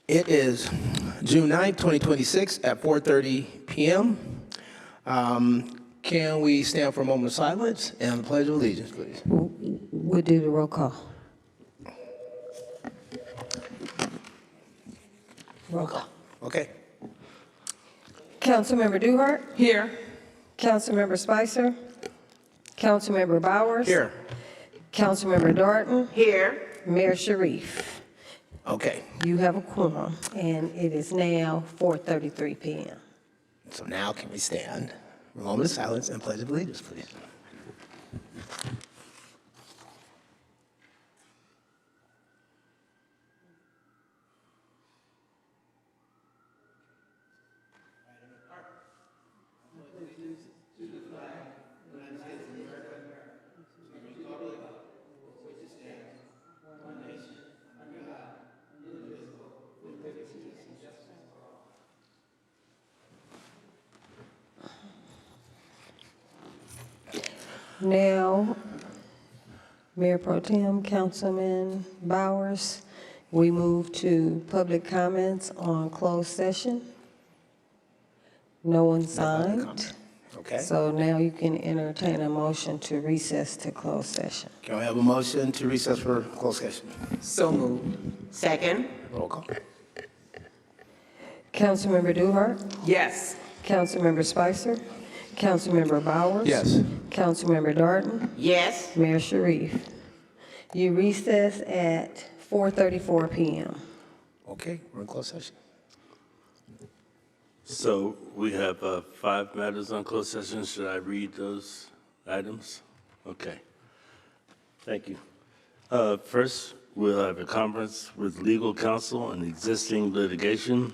It is June 9th, 2026 at 4:30 p.m. Can we stand for a moment of silence and the Pledge of Allegiance, please? We'll do the roll call. Roll call. Okay. Councilmember Duhart? Here. Councilmember Spicer? Councilmember Bowers? Here. Councilmember Darden? Here. Mayor Sharif? Okay. You have a quorum, and it is now 4:33 p.m. So now can we stand for a moment of silence and Pledge of Allegiance, please? Now, Mayor Pro Tem, Councilman Bowers, we move to public comments on closed session. No one public signed. comment. Okay. So now you can entertain a motion to recess to closed session. Can we have a motion to recess for closed session? So moved. Second. Roll call. Councilmember Duhart? Yes. Councilmember Spicer? Councilmember Bowers? Yes. Councilmember Darden? Yes. Mayor Sharif? You recess at 4:34 p.m. Okay, we're in closed session. So we have 5 matters on closed session. Should I read those items? Okay. Thank you. First, we'll have a conference with legal counsel on existing litigation,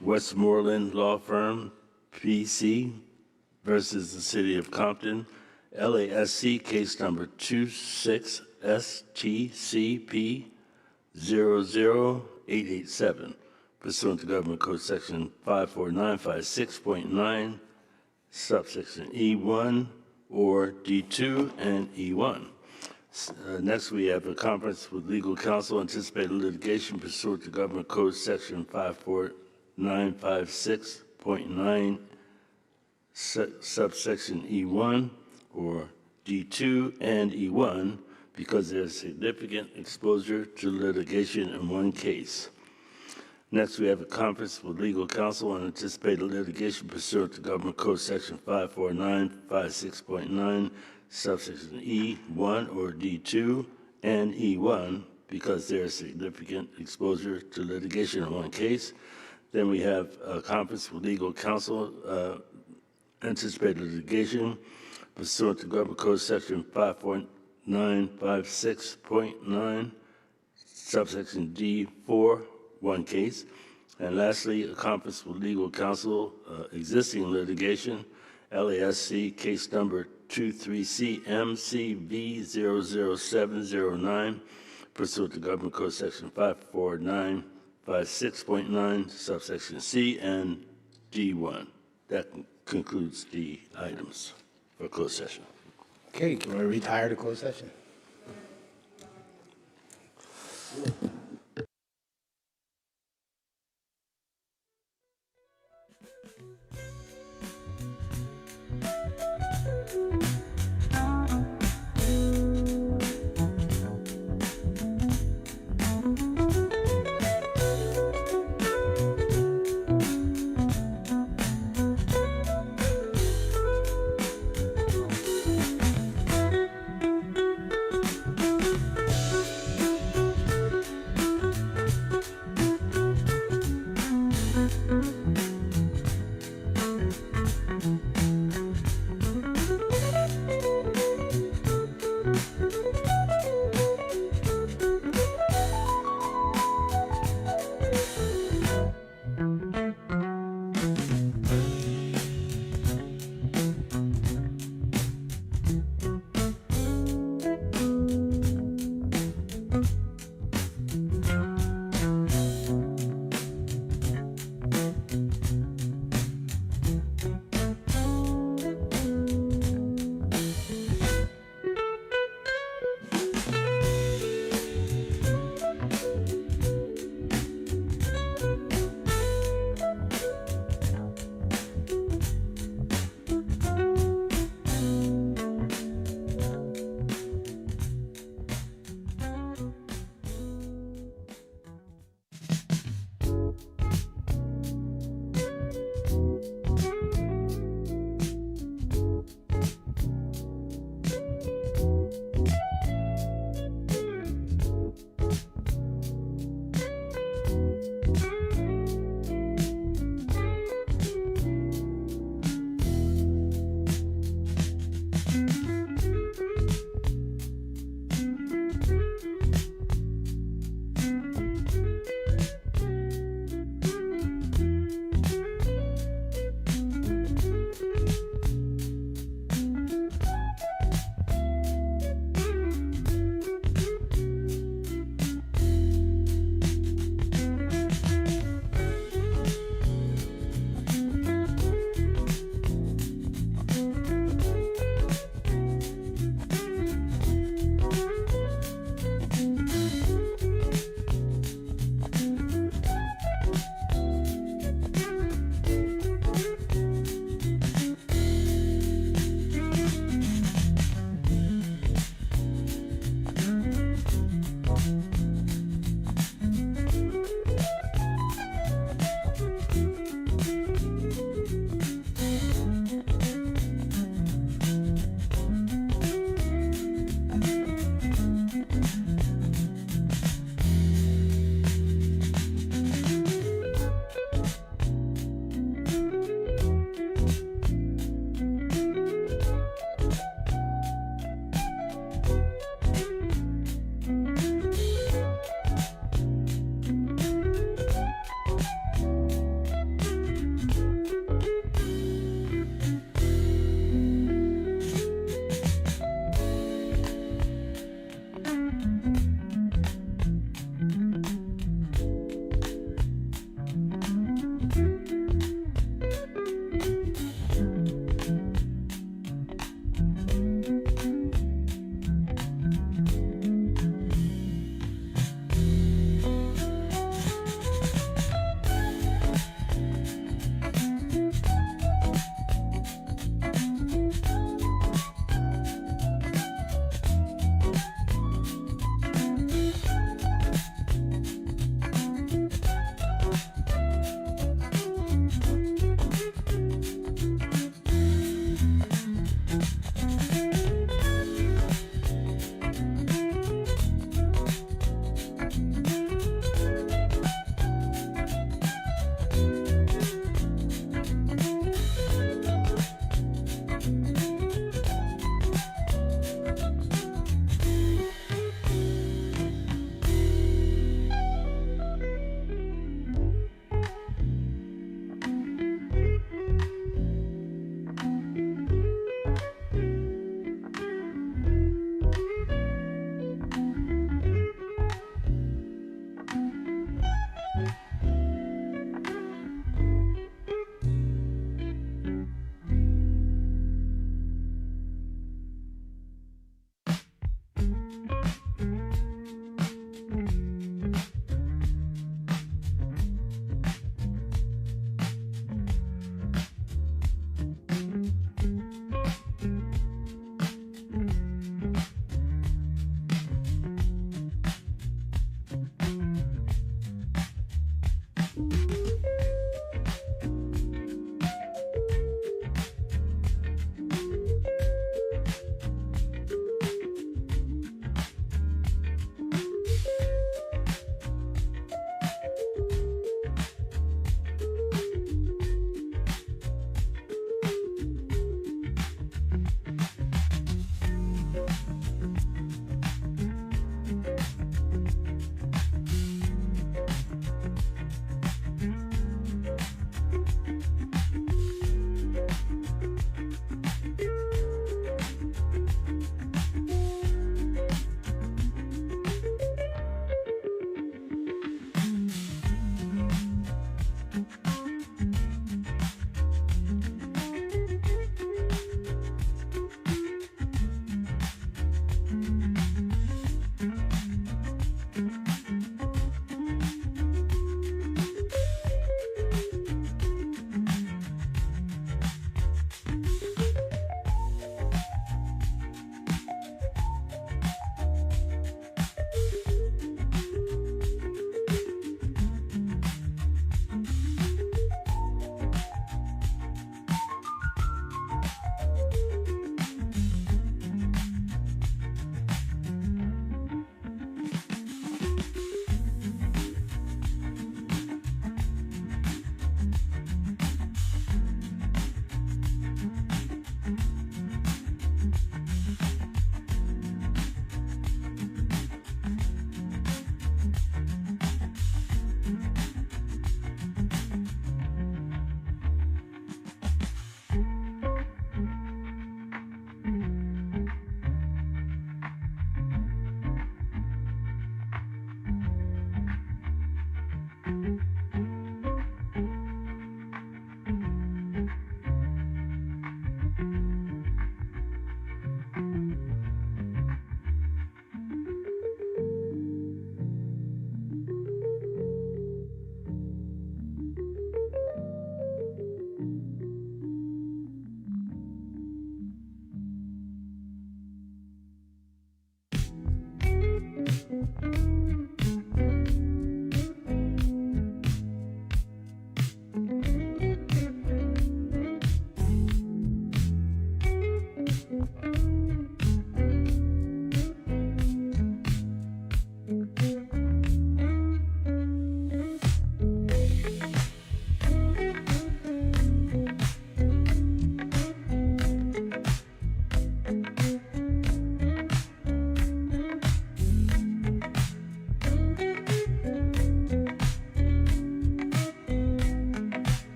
Westmoreland Law Firm, PC versus the City of Compton, LASC case number 26STCP00887. Pursuant to Government Code Section 54956.9, subsection E1 or D2 and E1. Next, we have a conference with legal counsel, anticipated litigation pursuant to Government Code Section 54956.9, subsection E1 or D2 and E1, because there's significant exposure to litigation in one case. Next, we have a conference with legal counsel on anticipated litigation pursuant to Government Code Section 54956.9, subsection E1 or D2 and E1, because there is significant exposure to litigation in one case. Then we have a conference with legal counsel, anticipated litigation pursuant to Government Code Section 54956.9, subsection D4, one case. And lastly, a conference with legal counsel, existing litigation, LASC case number 23CMCV00709, pursuant to Government Code Section 54956.9, subsection C and D1. That concludes the items for closed session. Okay, can we retire to closed session?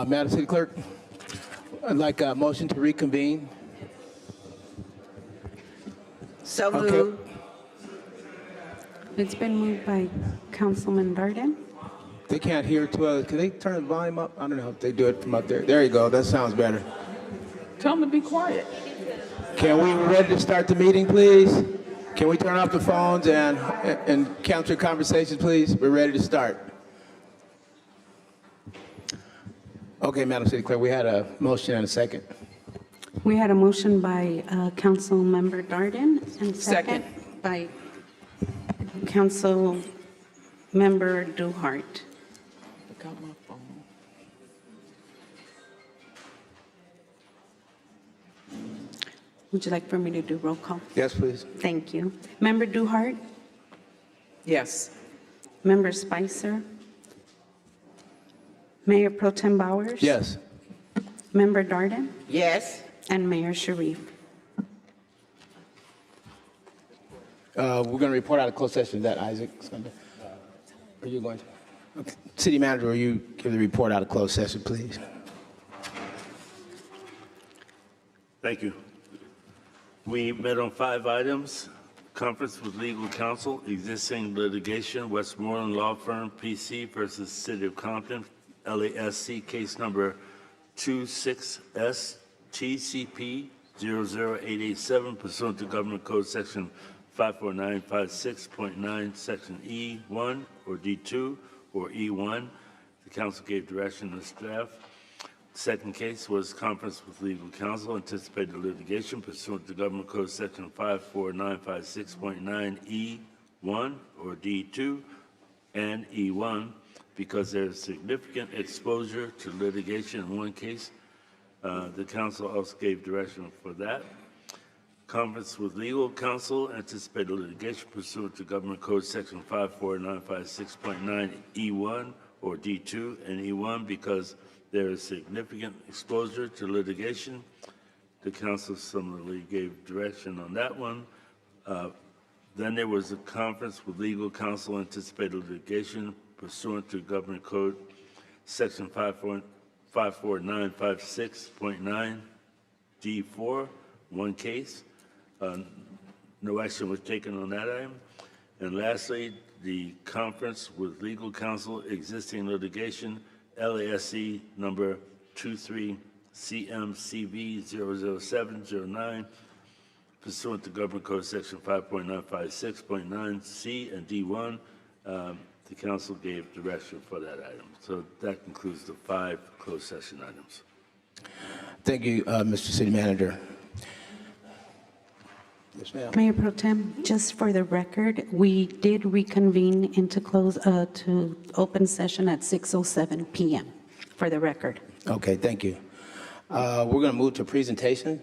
Madam City Clerk, I'd like a motion to reconvene. So Okay. moved. It's been moved by Councilman Darden. They can't hear too well. Can they turn the volume up? I don't know if they do it from up there. There you go. That sounds better. Tell them to be quiet. Can we ready to start the meeting, please? Can we turn off the phones and capture conversations, please? We're ready to start. Okay, Madam City Clerk, we had a motion and a second. We had a motion by Councilmember Darden and second by Councilmember Duhart. I got my phone. Would you like for me to do roll call? Yes, please. Thank you. Member Duhart, Yes. Member Spicer, Mayor Pro Tem Bowers. Yes. Member Darden, Yes. and Mayor Sharif. We're going to report out of closed session. Is that Isaac's going to? Are you going to? Okay. City Manager, will you give the report out of closed session, please? Thank you. We met on 5 items. Conference with legal counsel, existing litigation, Westmoreland Law Firm, PC versus City of Compton, LASC case number 26STCP 00887 pursuant to Government Code Section 54956.9, Section E1 or D2 or E1. The council gave direction to staff. Second case was conference with legal counsel, anticipated litigation pursuant to Government Code Section 54956.9 E1 or D2 and E1 because there is significant exposure to litigation in one case. The council also gave direction for that. Conference with legal counsel, anticipated litigation pursuant to Government Code Section 54956.9 E1 or D2 and E1 because there is significant exposure to litigation. The council similarly gave direction on that one. Then there was a conference with legal counsel, anticipated litigation pursuant to Government Code Section 54956.9 D4, one case. No action was taken on that item. And lastly, the conference with legal counsel, existing litigation, LASC number 23CMCV00709, pursuant to Government Code Section 5.956.9C and D1. The council gave direction for that item. So that concludes the 5 closed session items. Thank you, Mr. City Manager. Yes, ma'am. Mayor Pro Tem, just for the record, we did reconvene into to open session at 6:07 PM, for the record. Okay, thank you. We're going to move to presentation.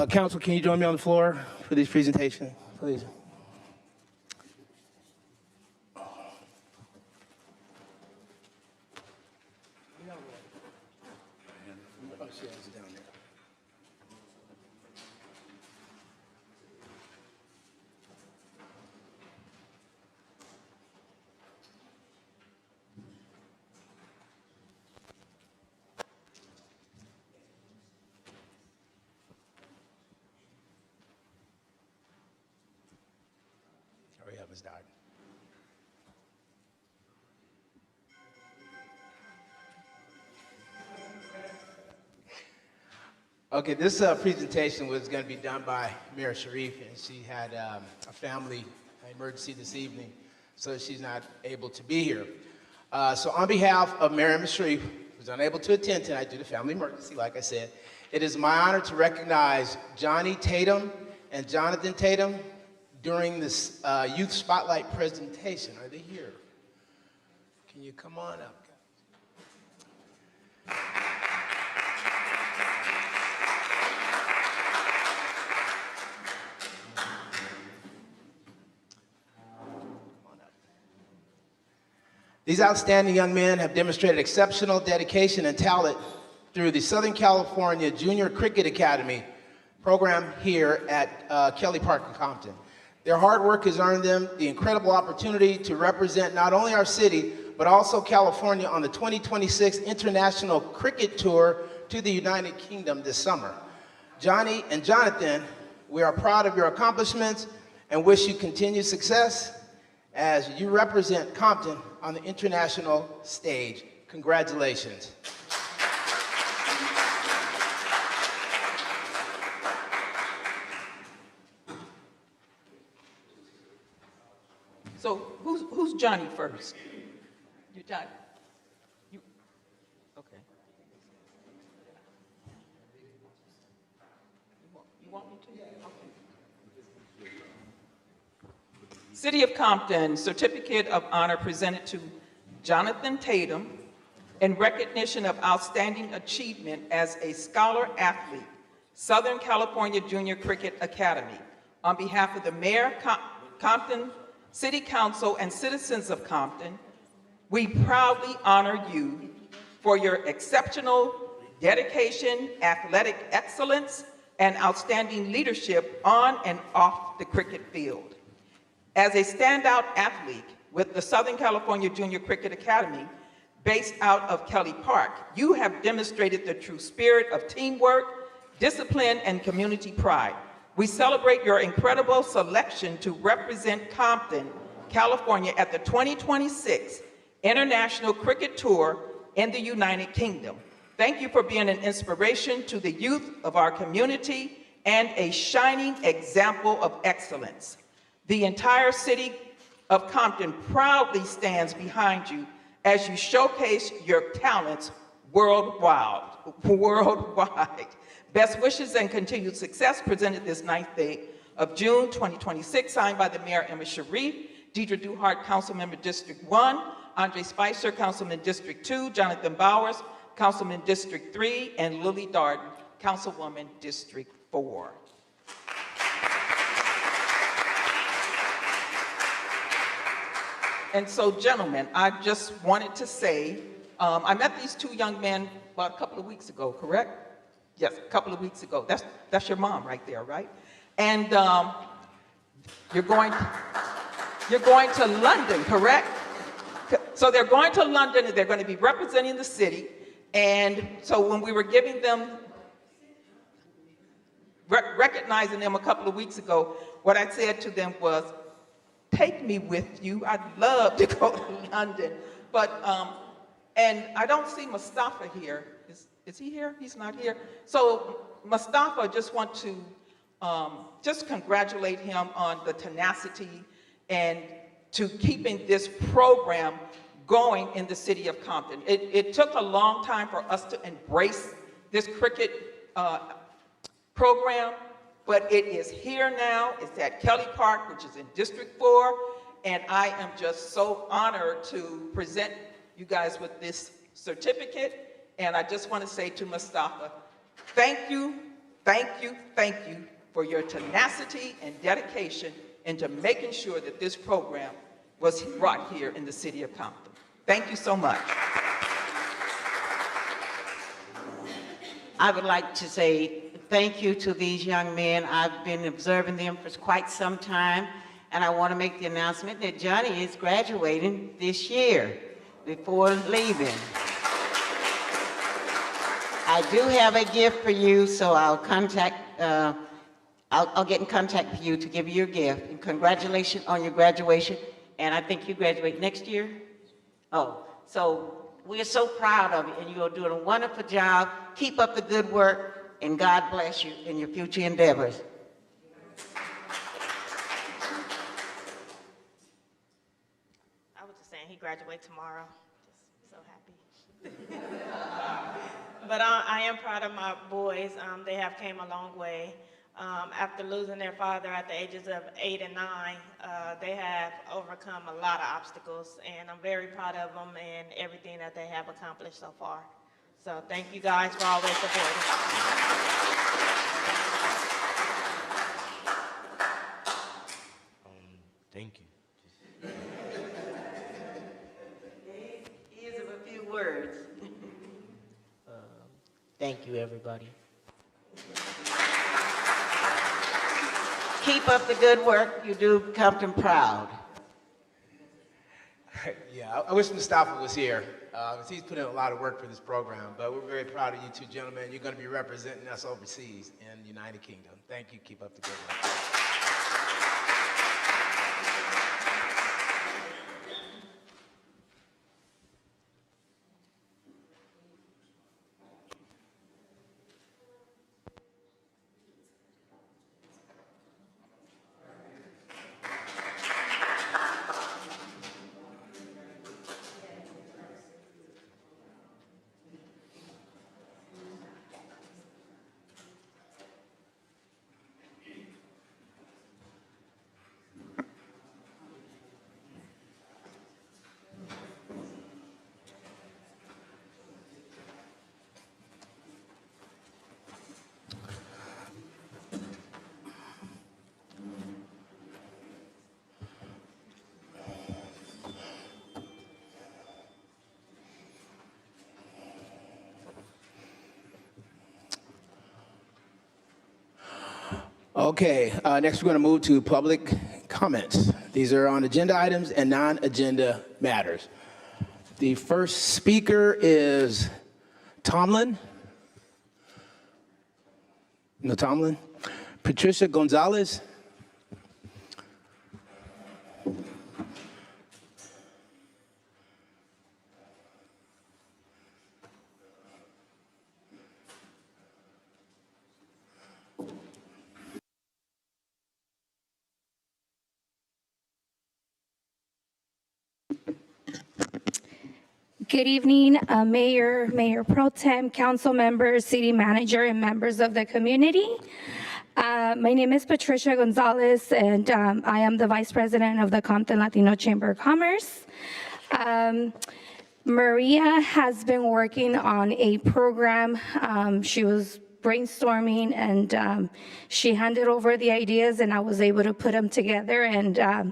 Council, can you join me on the floor for this presentation, please? Hurry up, it's dark. Okay, this presentation was going to be done by Mayor Sharif, and she had a family emergency this evening, so she's not able to be here. So on behalf of Mayor Sharif, who's unable to attend tonight due to family emergency, like I said, it is my honor to recognize Johnny Tatum and Jonathan Tatum during this Youth Spotlight presentation. Are they here? Can you come on up? These outstanding young men have demonstrated exceptional dedication and talent through the Southern California Junior Cricket Academy program here at Kelly Park in Compton. Their hard work has earned them the incredible opportunity to represent not only our city, but also California on the 2026 International Cricket Tour to the United Kingdom this summer. Johnny and Jonathan, we are proud of your accomplishments and wish you continued success as you represent Compton on the international stage. Congratulations. So who's Johnny first? You Johnny? You, okay. You want me to? Okay. City of Compton, Certificate of Honor presented to Jonathan Tatum in recognition of outstanding achievement as a scholar athlete, Southern California Junior Cricket Academy. On behalf of the Mayor, Compton City Council, and citizens of Compton, we proudly honor you for your exceptional dedication, athletic excellence, and outstanding leadership on and off the cricket field. As a standout athlete with the Southern California Junior Cricket Academy, based out of Kelly Park, you have demonstrated the true spirit of teamwork, discipline, and community pride. We celebrate your incredible selection to represent Compton, California at the 2026 International Cricket Tour in the United Kingdom. Thank you for being an inspiration to the youth of our community and a shining example of excellence. The entire city of Compton proudly stands behind you as you showcase your talents worldwide. Best wishes and continued success presented this 9th day of June 2026, signed by the Mayor Emma Sharif, Deidre Duhart, Councilmember District 1, Andre Spicer, Councilman District 2, Jonathan Bowers, Councilman District 3, and Lily Darden, Councilwoman District 4. And so, gentlemen, I just wanted to say, I met these two young men about a couple of weeks ago, correct? Yes, a couple of weeks ago. That's your mom right there, right? And you're going to London, correct? So they're going to London and they're going to be representing the city. And so when we were giving them, recognizing them a couple of weeks ago, what I said to them was, take me with you. I'd love to go to London. But, and I don't see Mustafa here. Is he here? He's not here. So Mustafa, just want to just congratulate him on the tenacity and to keeping this program going in the city of Compton. It took a long time for us to embrace this cricket program, but it is here now. It's at Kelly Park, which is in District 4, and I am just so honored to present you guys with this certificate. And I just want to say to Mustafa, thank you for your tenacity and dedication into making sure that this program was brought here in the city of Compton. Thank you so much. I would like to say thank you to these young men. I've been observing them for quite some time, and I want to make the announcement that Johnny is graduating this year before leaving. I do have a gift for you, so I'll get in contact with you to give you your gift. And congratulations on your graduation. And I think you graduate next year? Oh, so we're so proud of you, and you're doing a wonderful job. Keep up the good work, and God bless you in your future endeavors. I was just saying he graduates tomorrow. Just so happy. But I am proud of my boys. They have came a long way. After losing their father at the ages of 8 and 9, they have overcome a lot of obstacles, and I'm very proud of them and everything that they have accomplished so far. So thank you guys for always supporting. Thank you. everybody. Keep up the good work. You do Compton proud. Yeah, I wish Mustafa was here. He's put in a lot of work for this program, but we're very proud of you two gentlemen. You're going to be representing us overseas in the United Kingdom. Thank you. Keep up the good work. Okay, next we're going to move to public comments. These are on agenda items and non-agenda matters. The first speaker is Tomlin. No Tomlin. Patricia Gonzalez. Good evening, Mayor, Mayor Pro Tem, council members, city manager, and members of the community. My name is Patricia Gonzalez, and I am the Vice President of the Compton Latino Chamber of Commerce. Maria has been working on a program. She was brainstorming, and she handed over the ideas, and I was able to put them together. And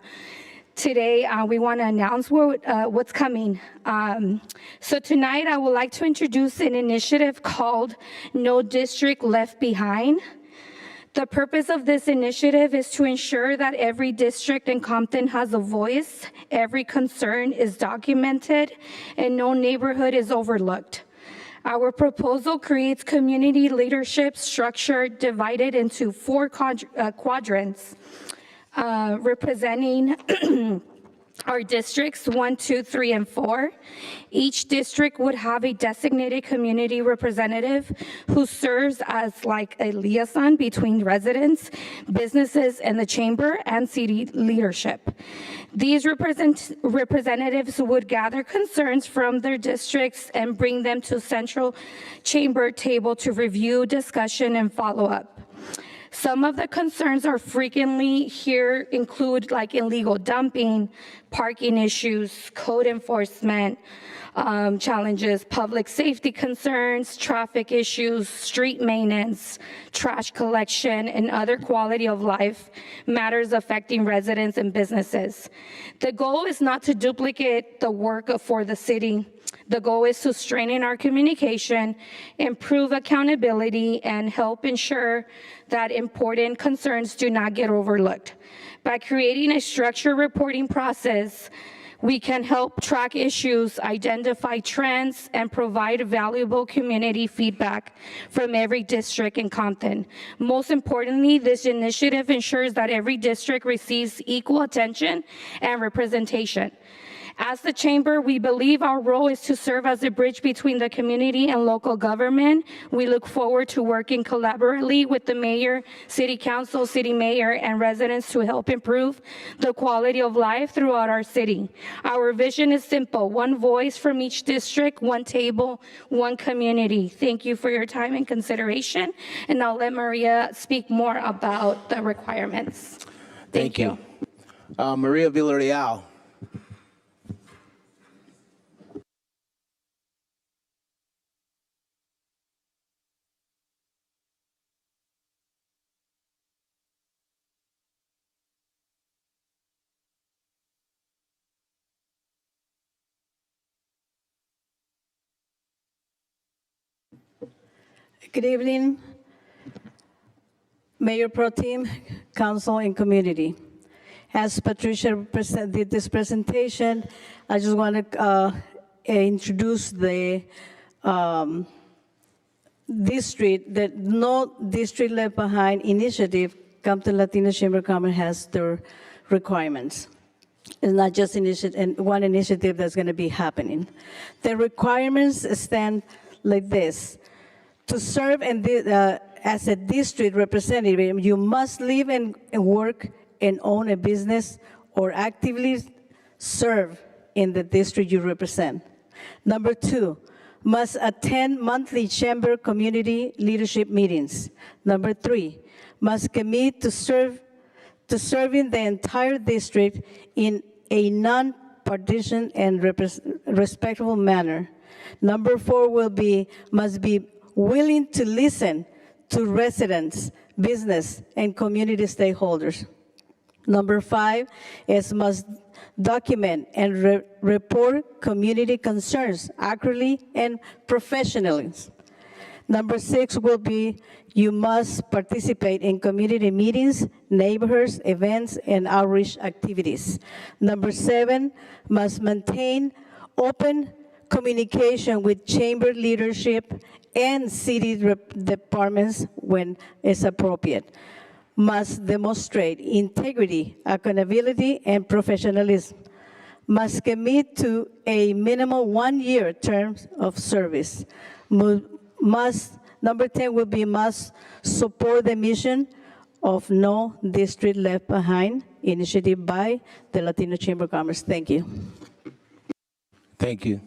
today, we want to announce what's coming. So tonight, I would like to introduce an initiative called No District Left Behind. The purpose of this initiative is to ensure that every district in Compton has a voice, every concern is documented, and no neighborhood is overlooked. Our proposal creates community leadership structure divided into four quadrants. Representing our districts 1, 2, 3, and 4. Each district would have a designated community representative who serves as like a liaison between residents, businesses, and the chamber and city leadership. These representatives would gather concerns from their districts and bring them to central chamber table to review, discussion, and follow up. Some of the concerns are frequently here include like illegal dumping, parking issues, code enforcement challenges, public safety concerns, traffic issues, street maintenance, trash collection, and other quality of life matters affecting residents and businesses. The goal is not to duplicate the work for the city. The goal is to strengthen our communication, improve accountability, and help ensure that important concerns do not get overlooked. By creating a structured reporting process, we can help track issues, identify trends, and provide valuable community feedback from every district in Compton. Most importantly, this initiative ensures that every district receives equal attention and representation. As the chamber, we believe our role is to serve as a bridge between the community and local government. We look forward to working collaboratively with the mayor, city council, city mayor, and residents to help improve the quality of life throughout our city. Our vision is simple: one voice from each district, one table, one community. Thank you for your time and consideration, and I'll let Maria speak more about the requirements. Thank you. Maria Villarreal. Good evening, Mayor Pro Tem, Council, and Community. As Patricia did this presentation, I just want to introduce the district, the No District Left Behind initiative. Compton Latino Chamber of Commerce has their requirements. It's not just one initiative that's going to be happening. The requirements stand like this. To serve as a district representative, you must live and work and own a business or actively serve in the district you represent. Number 2, must attend monthly chamber community leadership meetings. Number 3, must commit to serving the entire district in a non-partisan and respectful manner. Number 4 must be willing to listen to residents, business, and community stakeholders. Number 5 is must document and report community concerns accurately and professionally. Number 6 will be you must participate in community meetings, neighborhoods, events, and outreach activities. Number 7 must maintain open communication with chamber leadership and city departments when it's appropriate. Must demonstrate integrity, accountability, and professionalism. Must commit to a minimum 1-year term of service. Number 10 will be must support the mission of No District Left Behind initiative by the Latino Chamber of Commerce. Thank you. Thank you.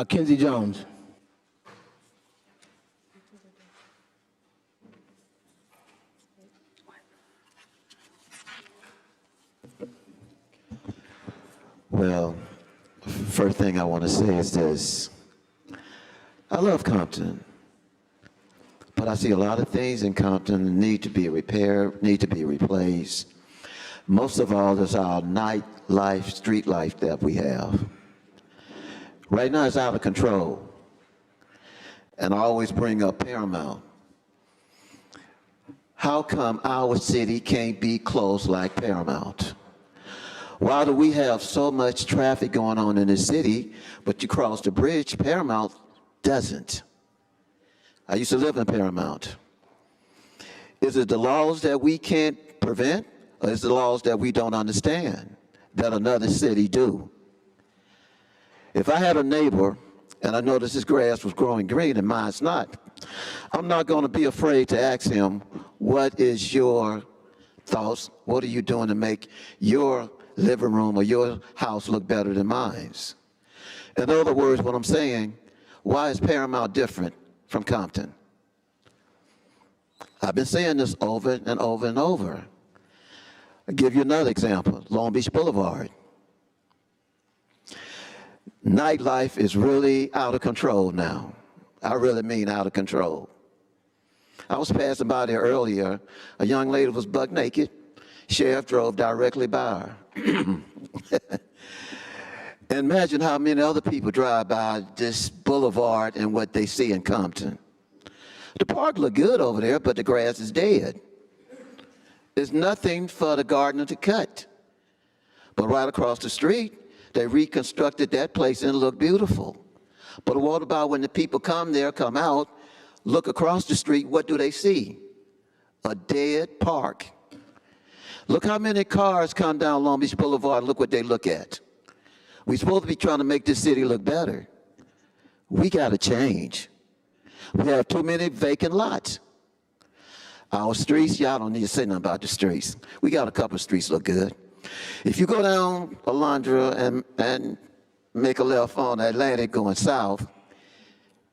Kinsey Jones. Well, first thing I want to say is this. I love Compton, but I see a lot of things in Compton that need to be repaired, need to be replaced. Most of all is our nightlife, street life that we have. Right now it's out of control. And I always bring up Paramount. How come our city can't be closed like Paramount? Why do we have so much traffic going on in the city, but you cross the bridge, Paramount doesn't? I used to live in Paramount. Is it the laws that we can't prevent, or is it the laws that we don't understand that another city do? If I had a neighbor and I noticed his grass was growing green and mine's not, I'm not going to be afraid to ask him, what is your thoughts? What are you doing to make your living room or your house look better than mine's? In other words, what I'm saying, why is Paramount different from Compton? I've been saying this over and over and over. I'll give you another example, Long Beach Boulevard. Nightlife is really out of control now. I really mean out of control. I was passing by there earlier. A young lady was buck naked. Sheriff drove directly by her. Imagine how many other people drive by this boulevard and what they see in Compton. The park look good over there, but the grass is dead. There's nothing for the gardener to cut. But right across the street, they reconstructed that place and it looked beautiful. But what about when the people come there, come out, look across the street, what do they see? A dead park. Look how many cars come down Long Beach Boulevard, look what they look at. We're supposed to be trying to make this city look better. We gotta change. We have too many vacant lots. Our streets, y'all don't need to say nothing about the streets. We got a couple of streets look good. If you go down Alondra and make a left on Atlantic going south,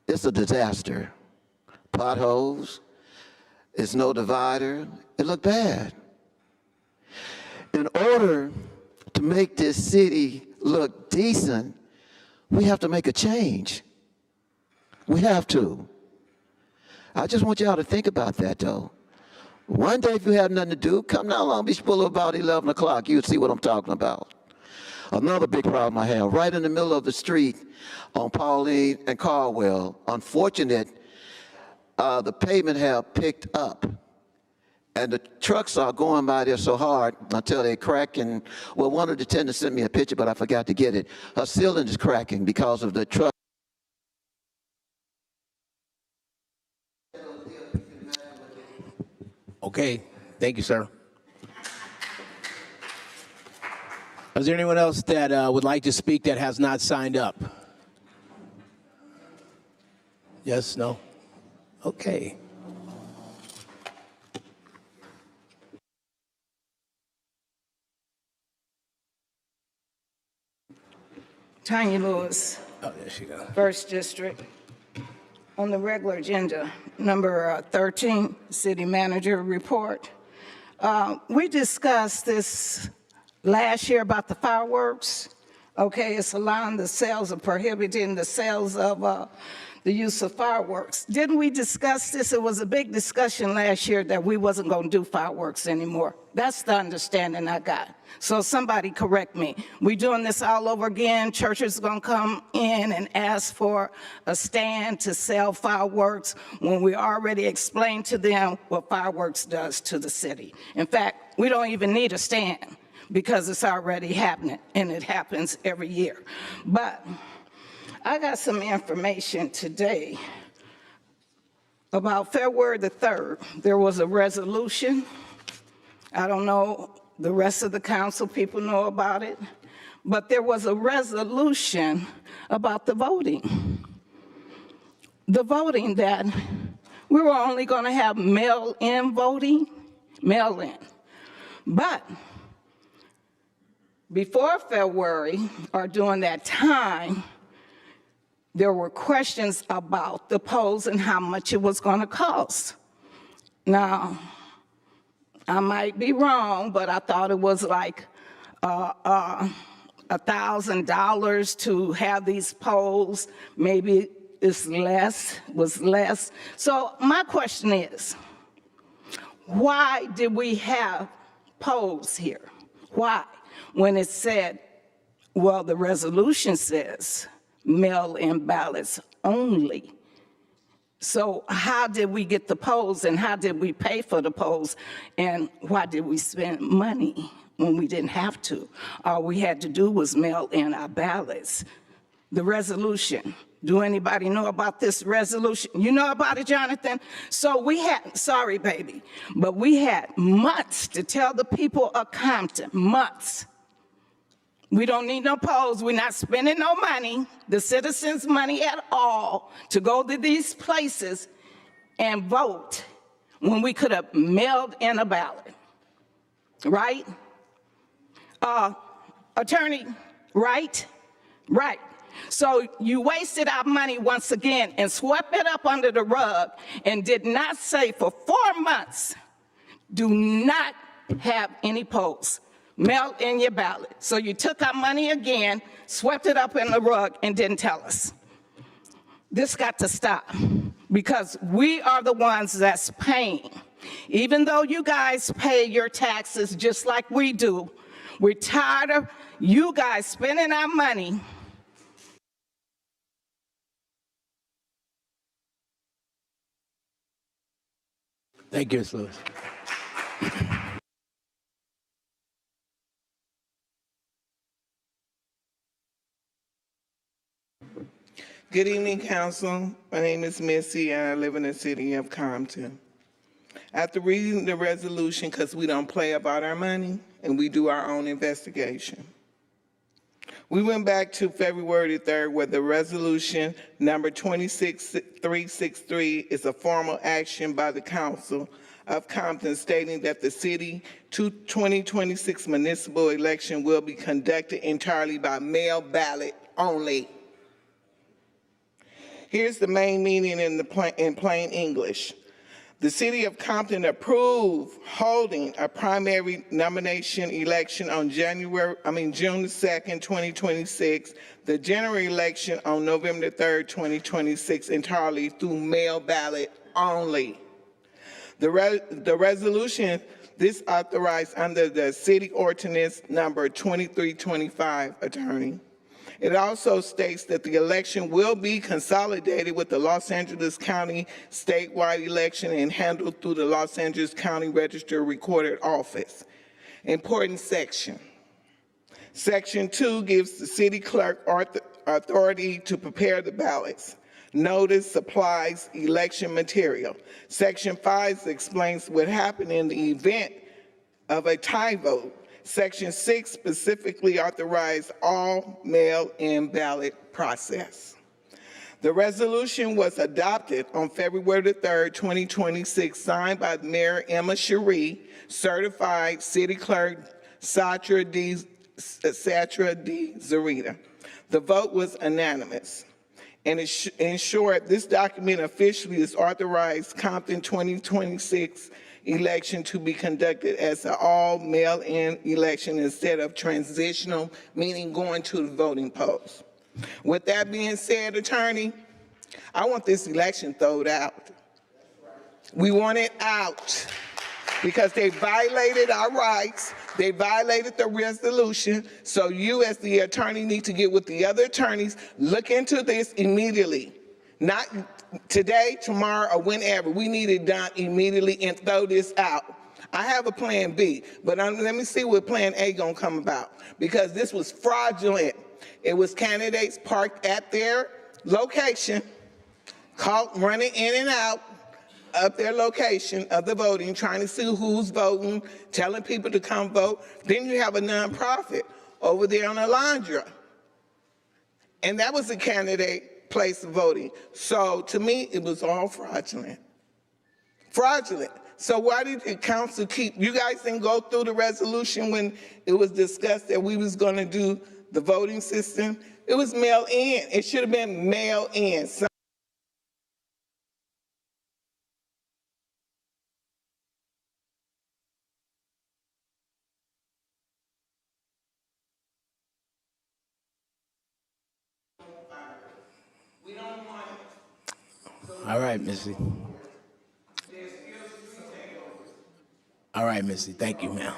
it's a disaster. Potholes, it's no divider, it look bad. In order to make this city look decent, we have to make a change. We have to. I just want y'all to think about that though. One day if you have nothing to do, come down Long Beach Boulevard about 11 o'clock, you'll see what I'm talking about. Another big problem I have, right in the middle of the street on Pauline and Caldwell, unfortunate, the pavement have picked up. And the trucks are going by there so hard until they crack. And, well, one of the tenants sent me a picture, but I forgot to get it. Her ceiling is cracking because of the truck. Okay, thank you, sir. Is there anyone else that would like to speak that has not signed up? Yes, no? Okay. Tanya Lewis, Oh, there she goes. First District. On the regular agenda, number 13, City Manager Report. We discussed this last year about the fireworks. Okay, it's allowing the sales of prohibiting the sales of the use of fireworks. Didn't we discuss this? It was a big discussion last year that we wasn't going to do fireworks anymore. That's the understanding I got. So somebody correct me. We doing this all over again. Churches going to come in and ask for a stand to sell fireworks when we already explained to them what fireworks does to the city. In fact, we don't even need a stand because it's already happening, and it happens every year. But I got some information today about February the 3rd. There was a resolution. I don't know, the rest of the council people know about it, but there was a resolution about the voting. The voting that we were only going to have mail-in voting, mail-in. But before February, or during that time, there were questions about the polls and how much it was going to cost. Now, I might be wrong, but I thought it was like $1,000 to have these polls. Maybe it's less, was less. So my question is, why did we have polls here? Why? When it said, well, the resolution says mail-in ballots only. So how did we get the polls, and how did we pay for the polls, and why did we spend money when we didn't have to? All we had to do was mail in our ballots. The resolution. Do anybody know about this resolution? You know about it, Jonathan? So we had, sorry, baby, but we had months to tell the people of Compton, months. We don't need no polls. We're not spending no money, the citizens' money at all, to go to these places and vote when we could have mailed in a ballot, right? Attorney, right? Right. So you wasted our money once again and swept it up under the rug and did not say for 4 months, do not have any polls. Mail in your ballot. So you took our money again, swept it up in the rug, and didn't tell us. This got to stop, because we are the ones that's paying. Even though you guys pay your taxes just like we do, we're tired of you guys spending our money. Thank you, Ms. Lewis. Good evening, Council. My name is Missy, and I live in the city of Compton. After reading the resolution, because we don't play about our money, and we do our own investigation, we went back to February the 3rd, where the resolution number 26363 is a formal action by the Council of Compton stating that the city 2026 municipal election will be conducted entirely by mail ballot only. Here's the main meaning in plain English. The city of Compton approved holding a primary nomination election on June the 2nd, 2026, the general election on November the 3rd, 2026, entirely through mail ballot only. The resolution This authorized under the city ordinance number 2325, attorney. It also states that the election will be consolidated with the Los Angeles County statewide election and handled through the Los Angeles County Register Recorded Office. Important section. Section 2 gives the city clerk authority to prepare the ballots. Notice supplies election material. Section 5 explains what happened in the event of a tie vote. Section 6 specifically authorized all mail-in ballot process. The resolution was adopted on February the 3rd, 2026, signed by Mayor Emma Cherie, certified city clerk Satra D. Zarita. The vote was unanimous. And in short, this document officially is authorized Compton 2026 election to be conducted as an all mail-in election instead of transitional, meaning going to the voting polls. With that being said, attorney, I want this election thrown out. We want it out because they violated our rights. They violated the resolution. So you as the attorney need to get with the other attorneys, look into this immediately. Not today, tomorrow, or whenever. We need it done immediately and throw this out. I have a plan B, but let me see what plan A gonna come about, because this was fraudulent. It was candidates parked at their location, caught running in and out of their location of the voting, trying to see who's voting, telling people to come vote. Then you have a nonprofit over there on Alondra. And that was a candidate place of voting. So to me, it was all fraudulent. Fraudulent. So why did the council keep, you guys didn't go through the resolution when it was discussed that we was gonna do the voting system? It was mail in. It should have been mail in. All right, Missy. All right, Missy. Thank you, ma'am.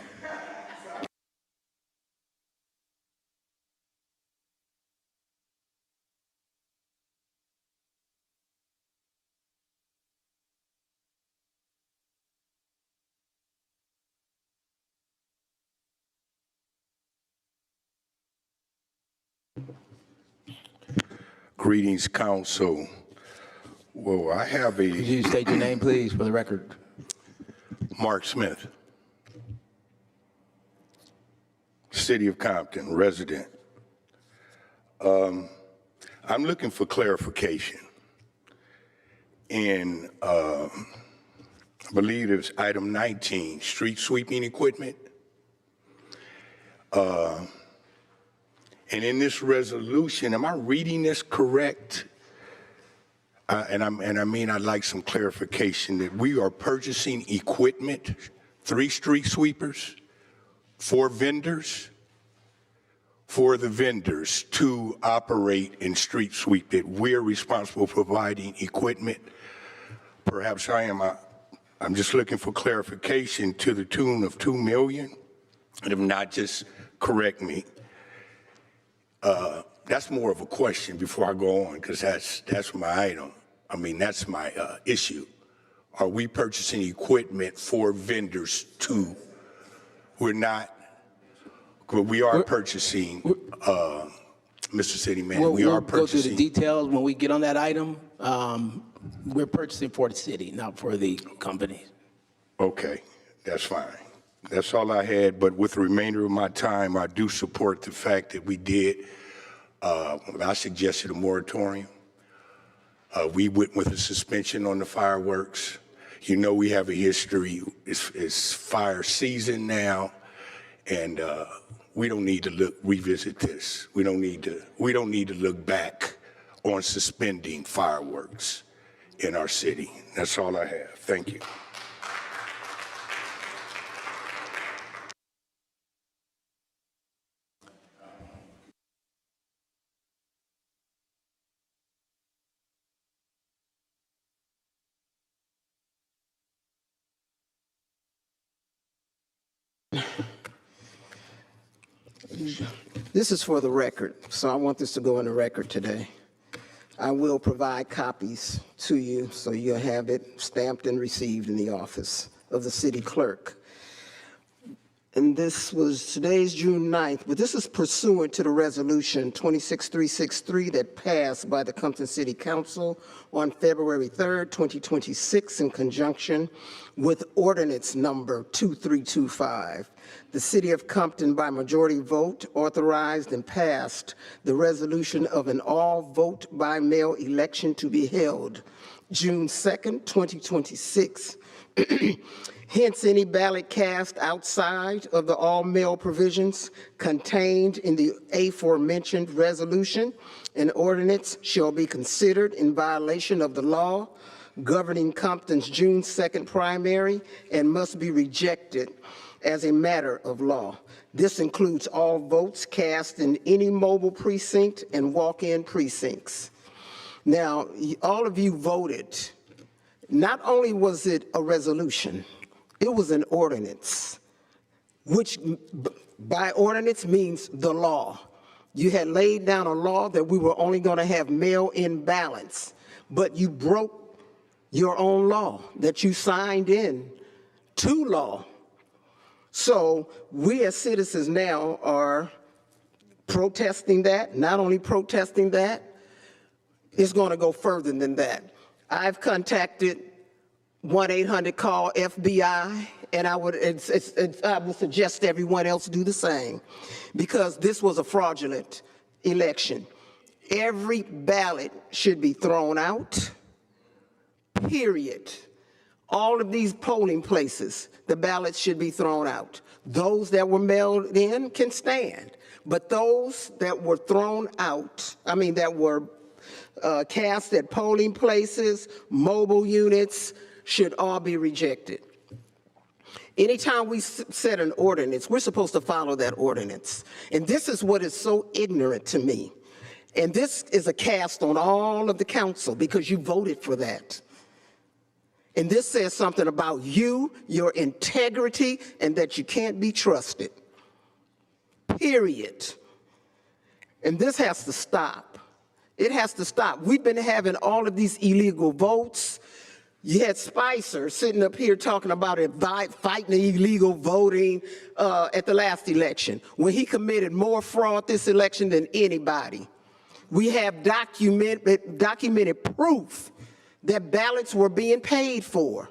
Greetings, council. Well, I have Could you state your name, please, for the record? Mark Smith, City of Compton, resident. I'm looking for clarification. In, I believe it's item 19, street sweeping equipment. And in this resolution, am I reading this correct? And I mean, I'd like some clarification that we are purchasing equipment, 3 street sweepers, 4 vendors, for the vendors to operate and street sweep it. We're responsible for providing equipment. Perhaps I'm just looking for clarification to the tune of $2 million. And if not, just correct me. That's more of a question before I go on, because that's my item. I mean, that's my issue. Are we purchasing equipment for vendors too? We're not, but we are purchasing, Mr. City Manager, we are purchasing. We'll go through the details when we get on that item. We're purchasing for the city, not for the companies. Okay, that's fine. That's all I had, but with the remainder of my time, I do support the fact that we did, I suggested a moratorium. We went with a suspension on the fireworks. You know, we have a history. It's fire season now, and we don't need to revisit this. We don't need to look back on suspending fireworks in our city. That's all I have. Thank you. This is for the record, so I want this to go in the record today. I will provide copies to you, so you'll have it stamped and received in the office of the city clerk. And today's June 9th, but this is pursuant to the resolution 26363 that passed by the Compton City Council on February 3rd, 2026 in conjunction with ordinance number 2325. The city of Compton by majority vote authorized and passed the resolution of an all vote by mail election to be held June 2nd, 2026. Hence, any ballot cast outside of the all-mail provisions contained in the aforementioned resolution and ordinance shall be considered in violation of the law governing Compton's June 2nd primary and must be rejected as a matter of law. This includes all votes cast in any mobile precinct and walk-in precincts. Now, all of you voted. Not only was it a resolution, it was an ordinance, which by ordinance means the law. You had laid down a law that we were only going to have mail-in ballots, but you broke your own law that you signed in to law. So we as citizens now are protesting that, not only protesting that, it's going to go further than that. I've contacted 1-800-CALL FBI, and I would suggest everyone else do the same, because this was a fraudulent election. Every ballot should be thrown out, period. All of these polling places, the ballots should be thrown out. Those that were mailed in can stand, but those that were thrown out, that were cast at polling places, mobile units, should all be rejected. Anytime we set an ordinance, we're supposed to follow that ordinance. And this is what is so ignorant to me. And this is a cast on all of the council because you voted for that. And this says something about you, your integrity, and that you can't be trusted. Period. And this has to stop. It has to stop. We've been having all of these illegal votes. You had Spicer sitting up here talking about fighting illegal voting at the last election, when he committed more fraud this election than anybody. We have documented proof that ballots were being paid for.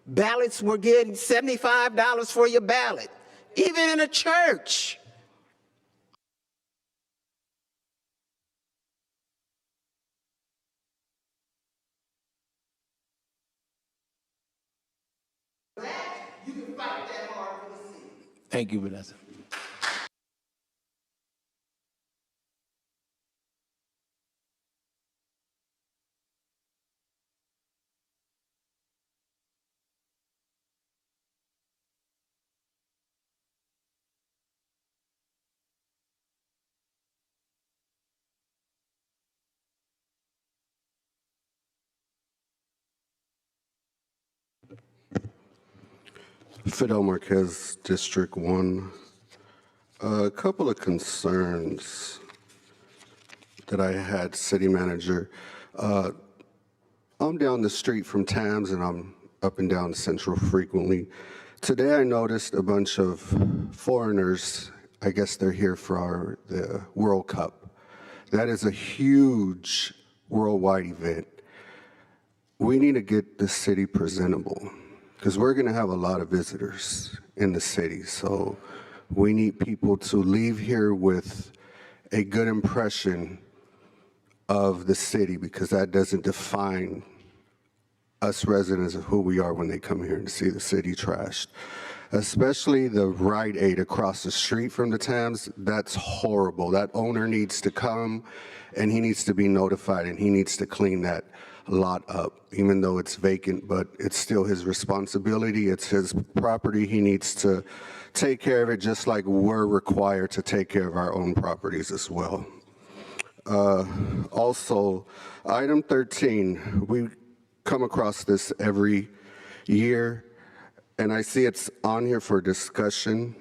Ballots were getting $75 for your ballot, even in a church. You can fight that hard for the city. Thank you, Vanessa. Fidel Marquez, District 1. A couple of concerns that I had, City Manager. I'm down the street from Tams and I'm up and down Central frequently. Today I noticed a bunch of foreigners. I guess they're here for the World Cup. That is a huge worldwide event. We need to get the city presentable, because we're going to have a lot of visitors in the city. So we need people to leave here with a good impression of the city, because that doesn't define us residents of who we are when they come here and see the city trashed. Especially the Rite Aid across the street from the Tams, that's horrible. That owner needs to come and he needs to be notified and he needs to clean that lot up, even though it's vacant, but it's still his responsibility. It's his property. He needs to take care of it, just like we're required to take care of our own properties as well. Also, item 13, we come across this every year, and I see it's on here for discussion.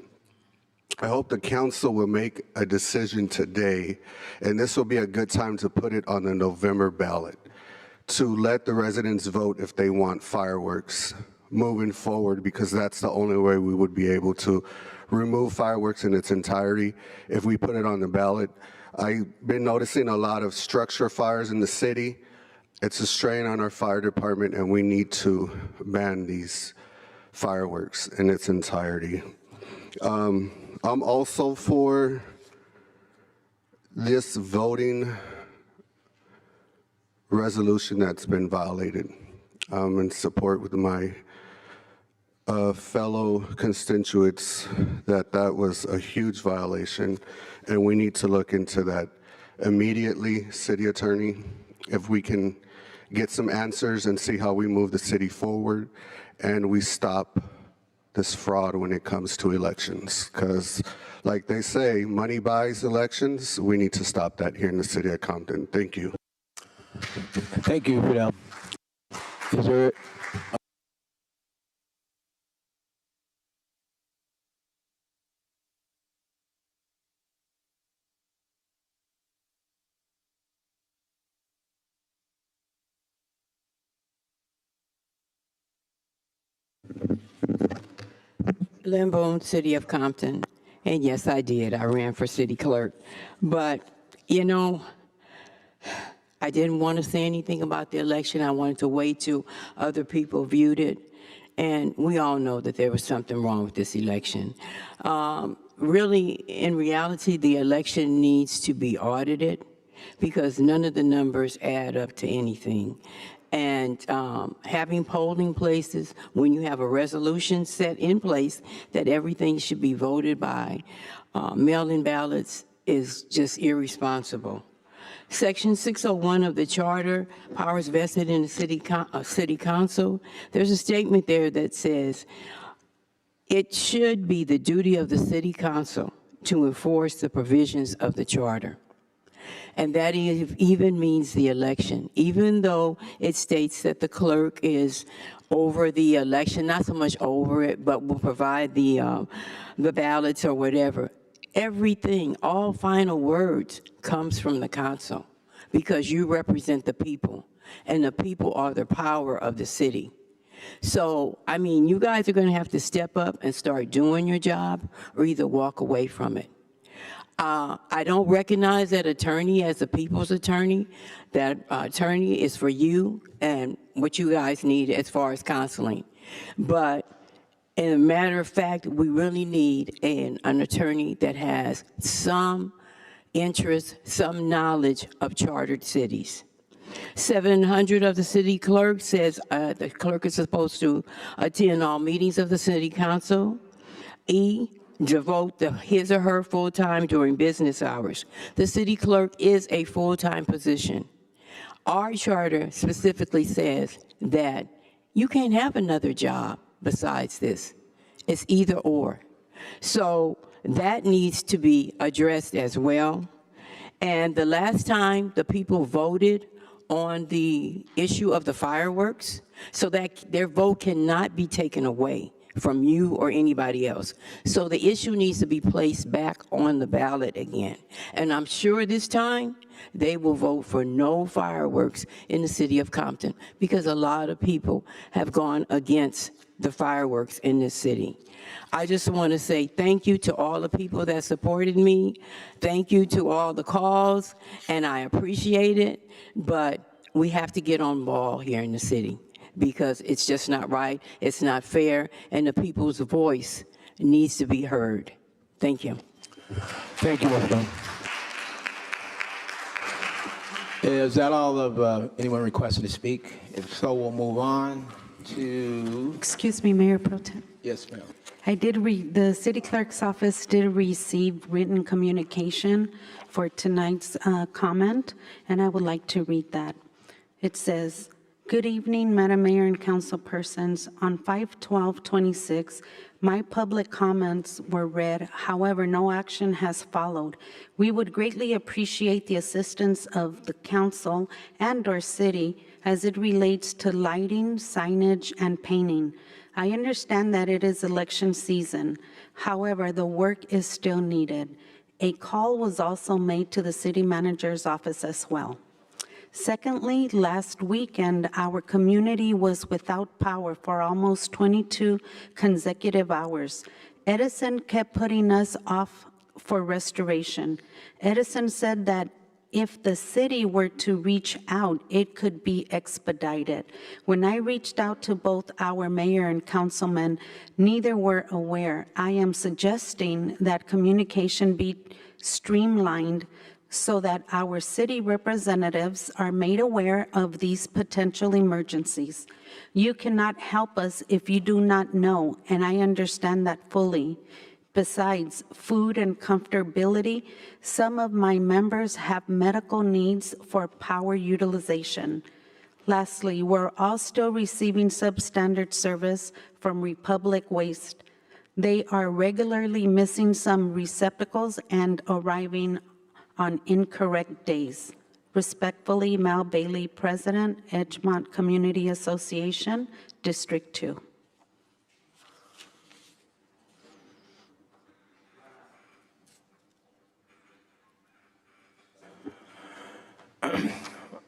I hope the council will make a decision today, and this will be a good time to put it on the November ballot, to let the residents vote if they want fireworks moving forward, because that's the only way we would be able to remove fireworks in its entirety if we put it on the ballot. I've been noticing a lot of structure fires in the city. It's a strain on our fire department, and we need to ban these fireworks in its entirety. I'm also for this voting resolution that's been violated. I'm in support with my fellow constituents that was a huge violation, and we need to look into that immediately, City Attorney, if we can get some answers and see how we move the city forward and we stop this fraud when it comes to elections. Because like they say, money buys elections. We need to stop that here in the city of Compton. Thank you. Thank you, Fidel. Is there? Lynn Boone, City of Compton. And yes, I did. I ran for city clerk. But, you know, I didn't want to say anything about the election. I wanted to wait till other people viewed it. And we all know that there was something wrong with this election. Really, in reality, the election needs to be audited because none of the numbers add up to anything. And having polling places, when you have a resolution set in place that everything should be voted by mail-in ballots, is just irresponsible. Section 601 of the charter, powers vested in the city council, there's a statement there that says, it should be the duty of the city council to enforce the provisions of the charter. And that even means the election, even though it states that the clerk is over the election, not so much over it, but will provide the ballots or whatever. Everything, all final words comes from the council because you represent the people, and the people are the power of the city. So, I mean, you guys are going to have to step up and start doing your job or either walk away from it. I don't recognize that attorney as a people's attorney. That attorney is for you and what you guys need as far as counseling. But in a matter of fact, we really need an attorney that has some interest, some knowledge of chartered cities. 700 of the city clerk says the clerk is supposed to attend all meetings of the city council. Devote his or her full time during business hours. The city clerk is a full-time position. Our charter specifically says that you can't have another job besides this. It's either or. So that needs to be addressed as well. And the last time the people voted on the issue of the fireworks, so that their vote cannot be taken away from you or anybody else. So the issue needs to be placed back on the ballot again. And I'm sure this time they will vote for no fireworks in the city of Compton because a lot of people have gone against the fireworks in this city. I just want to say thank you to all the people that supported me. Thank you to all the calls, and I appreciate it, but we have to get on ball here in the city, because it's just not right, it's not fair, and the people's voice needs to be heard. Thank you. Thank you, Wilson. Is that all of anyone requesting to speak? If so, we'll move on to... Excuse me, Mayor Pro Tem. Yes, ma'am. The city clerk's office did receive written communication for tonight's comment, and I would like to read that. It says, "Good evening, Madam Mayor and council persons. On 5/12/26, my public comments were read. However, no action has followed. We would greatly appreciate the assistance of the council and our city as it relates to lighting, signage, and painting. I understand that it is election season. However, the work is still needed. A call was also made to the city manager's office as well. Secondly, last weekend, our community was without power for almost 22 consecutive hours. Edison kept putting us off for restoration. Edison said that if the city were to reach out, it could be expedited. When I reached out to both our mayor and councilman, neither were aware. I am suggesting that communication be streamlined so that our city representatives are made aware of these potential emergencies. You cannot help us if you do not know, and I understand that fully. Besides food and comfortability, some of my members have medical needs for power utilization. Lastly, we're all still receiving substandard service from Republic Waste. They are regularly missing some receptacles and arriving on incorrect days. Respectfully, Mal Bailey, President, Edgemont Community Association, District 2.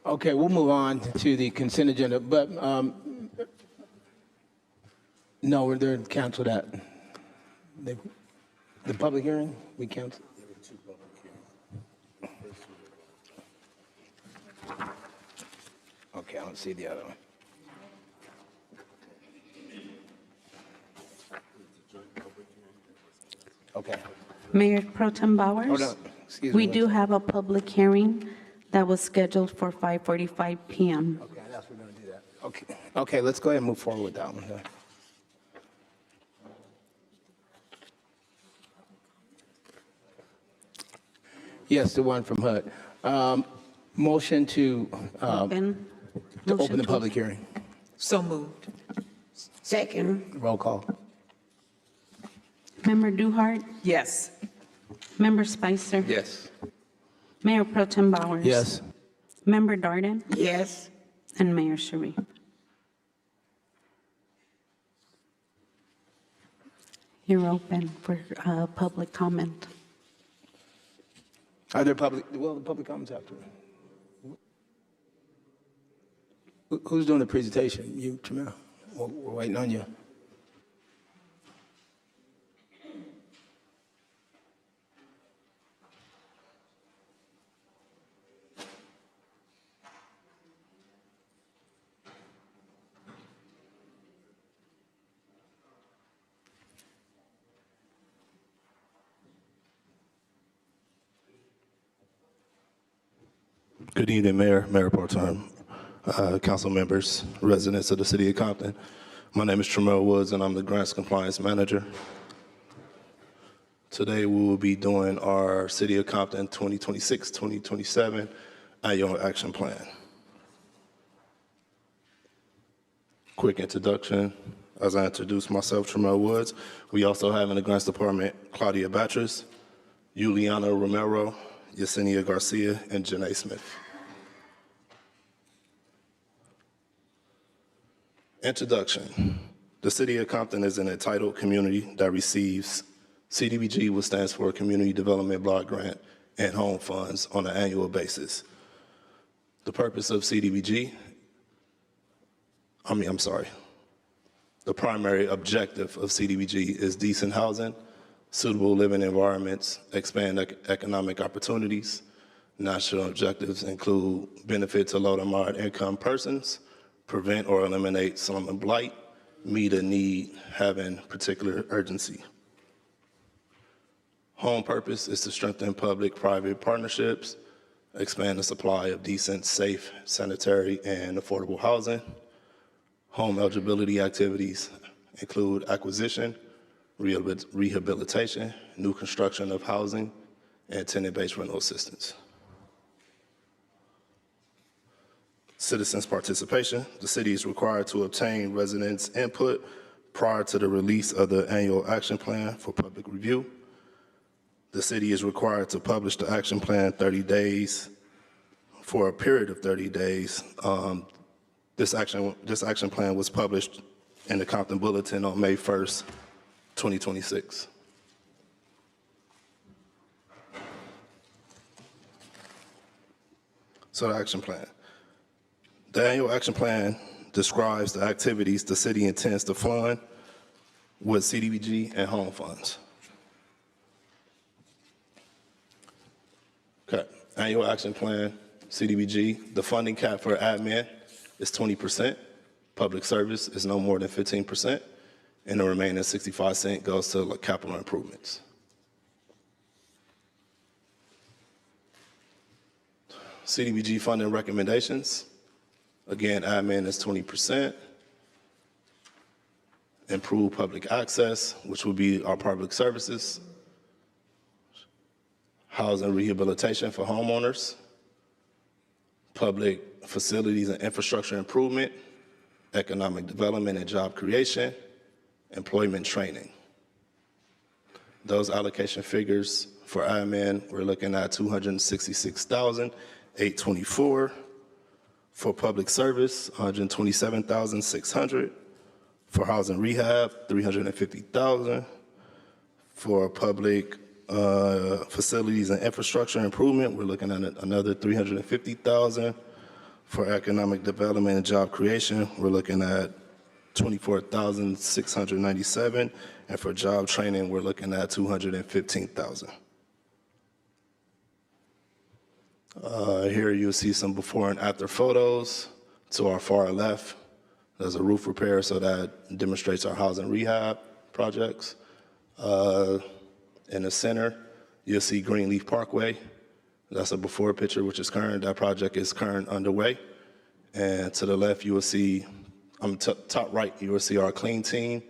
Okay, we'll move on to the consent agenda, but no, we're there to cancel that. The public hearing, we canceled. Okay, I don't see the other one. Okay. Mayor Pro Tem Bowers? Hold on. Excuse me. We do have a public hearing that was scheduled for 5:45 PM. Okay, that's we're going to do that. Okay. Okay, let's go ahead and move forward with that one. Yes, the one from HUD. Motion to Open. open the public hearing. So moved. Second. Roll call. Member Duhart? Yes. Member Spicer? Yes. Mayor Pro Tem Bowers? Yes. Member Darden? Yes. And Mayor Sharif? You're open for public comment. Are there public, well, the public comments after. Who's doing the presentation? You, Jamel? We're waiting on you. Good evening, Mayor, Mayor Pro Tem, council members, residents of the city of Compton. My name is Tremel Woods, and I'm the Grants Compliance Manager. Today, we will be doing our City of Compton 2026-2027 Annual Action Plan. Quick introduction. As I introduce myself, Tremel Woods, we also have in the Grants Department Claudia Batris, Juliana Romero, Yesenia Garcia, and Janae Smith. Introduction. The City of Compton is an entitled community that receives CDBG, which stands for Community Development Block Grant, and home funds on an annual basis. The purpose of CDBG, the primary objective of CDBG is decent housing, suitable living environments, expand economic opportunities. National objectives include benefit to low to moderate income persons, prevent or eliminate slum and blight, meet a need having particular urgency. Home purpose is to strengthen public-private partnerships, expand the supply of decent, safe, sanitary, and affordable housing. Home eligibility activities include acquisition, rehabilitation, new construction of housing, and tenant-based rental assistance. Citizens' participation. The city is required to obtain residents' input prior to the release of the annual action plan for public review. The city is required to publish the action plan 30 days for a period of 30 days. This action plan was published in the Compton Bulletin on May 1st, 2026. So the action plan. The annual action plan describes the activities the city intends to fund with CDBG and home funds. Okay, annual action plan, CDBG, the funding cap for admin is 20%, public service is no more than 15%, and the remaining 65 cents goes to capital improvements. CDBG funding recommendations, again, admin is 20%. Improve public access, which would be our public services. Housing rehabilitation for homeowners. Public facilities and infrastructure improvement. Economic development and job creation. Employment training. Those allocation figures for admin, we're looking at $266,824. For public service, $127,600. For housing rehab, $350,000. For public facilities and infrastructure improvement, we're looking at another $350,000. For economic development and job creation, we're looking at $24,697. And for job training, we're looking at $215,000. Here you'll see some before and after photos. To our far left, there's a roof repair, so that demonstrates our housing rehab projects. In the center, you'll see Greenleaf Parkway. That's a before picture, which is current. That project is current underway. And to the left, you will see, top right, you will see our clean team.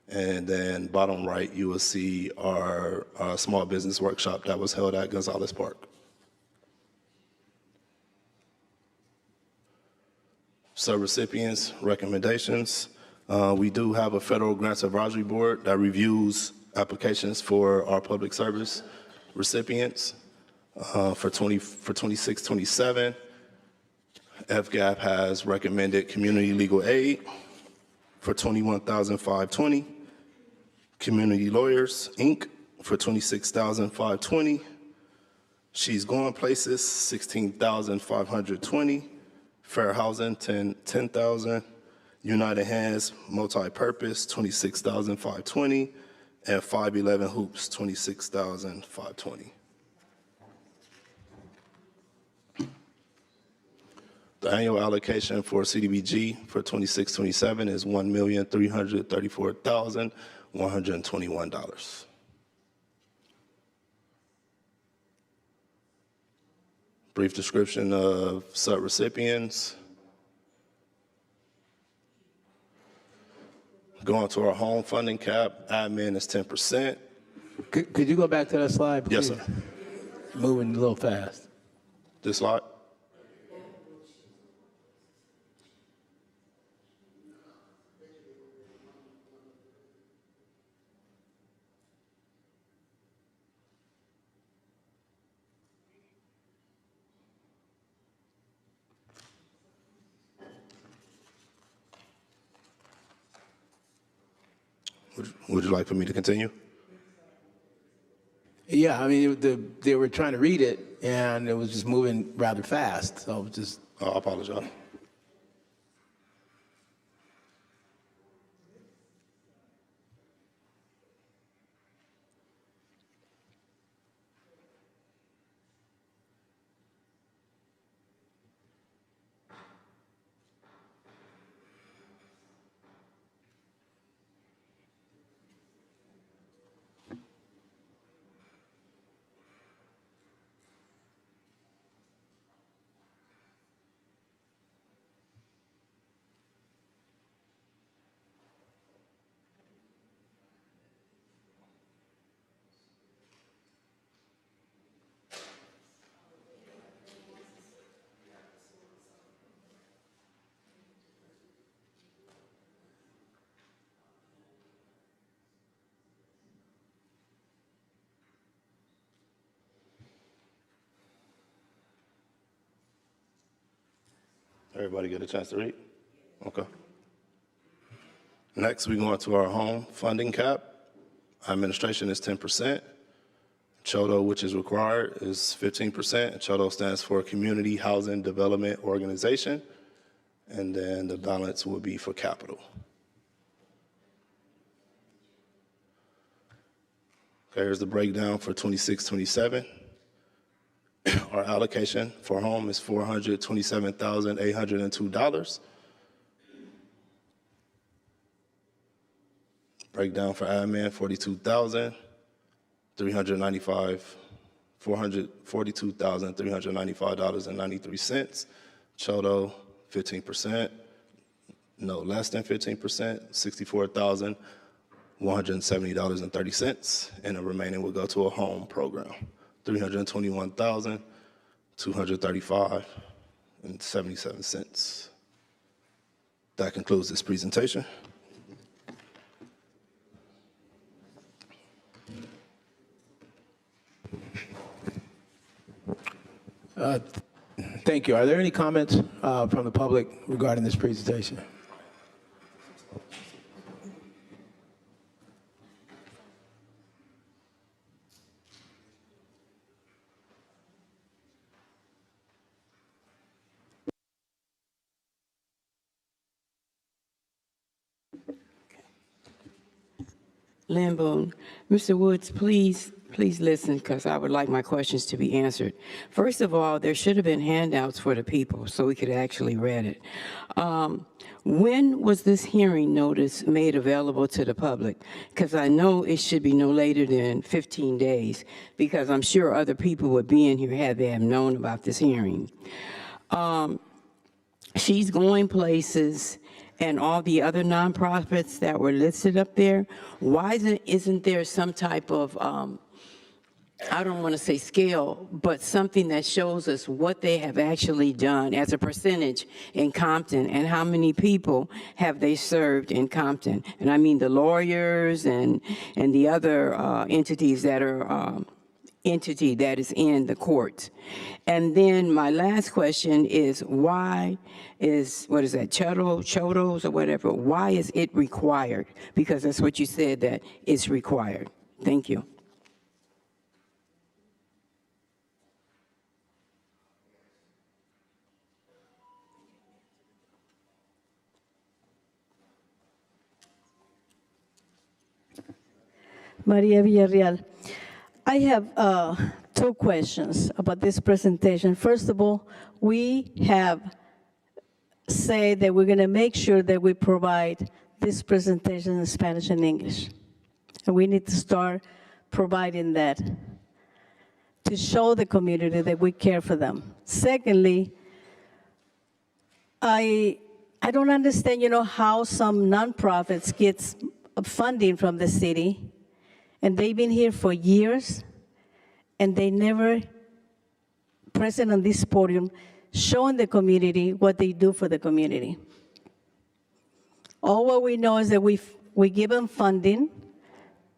And then bottom right, you will see our small business workshop that was held at Gonzalez Park. Subrecipients, recommendations. We do have a federal grants advisory board that reviews applications for our public service recipients. For 26-27, FGAP has recommended community legal aid for $21,520. Community Lawyers, Inc. for $26,520. She's Going Places, $16,520. Fair Housing, $10,000. United Hands Multi-Purpose, $26,520. And 511 Hoops, $26,520. The annual allocation for CDBG for 26-27 is $1,334,121. Brief description of subrecipients. Going to our home funding cap, admin is 10%. Could you go back to that slide, please? Yes, sir. Moving a little fast. This slide? Would you like for me to continue? Yeah, I mean, they were trying to read it, and it was just moving rather fast. So just. I apologize. Everybody get a chance to read? Okay. Next, we go into our home funding cap. Administration is 10%. CHODO, which is required, is 15%. And CHODO stands for Community Housing Development Organization. And then the balance will be for capital. Okay, here's the breakdown for 26-27. Our allocation for home is $427,802. Breakdown for admin, $442,395.93. CHODO, 15%, no less than 15%, $64,170.30, and the remaining will go to a home program, $321,235.77. That concludes this presentation. Thank you. Are there any comments from the public regarding this presentation? Lynn Boone. Mr. Woods, please listen, because I would like my questions to be answered. First of all, there should have been handouts for the people so we could actually read it. When was this hearing notice made available to the public? Because I know it should be no later than 15 days, because I'm sure other people would be in here had they have known about this hearing. She's Going Places and all the other nonprofits that were listed up there, why isn't there some type of, I don't want to say scale, but something that shows us what they have actually done as a percentage in Compton and how many people have they served in Compton? And I mean the lawyers and the other entities that are entity that is in the courts. And then my last question is, why is, what is that, CHODOs or whatever, why is it required? Because that's what you said, that it's required. Thank you. Maria Villarreal. I have two questions about this presentation. First of all, we have said that we're going to make sure that we provide this presentation in Spanish and English. And we need to start providing that to show the community that we care for them. Secondly, I don't understand, how some nonprofits get funding from the city, and they've been here for years, and they never present on this podium showing the community what they do for the community. All what we know is that we give them funding,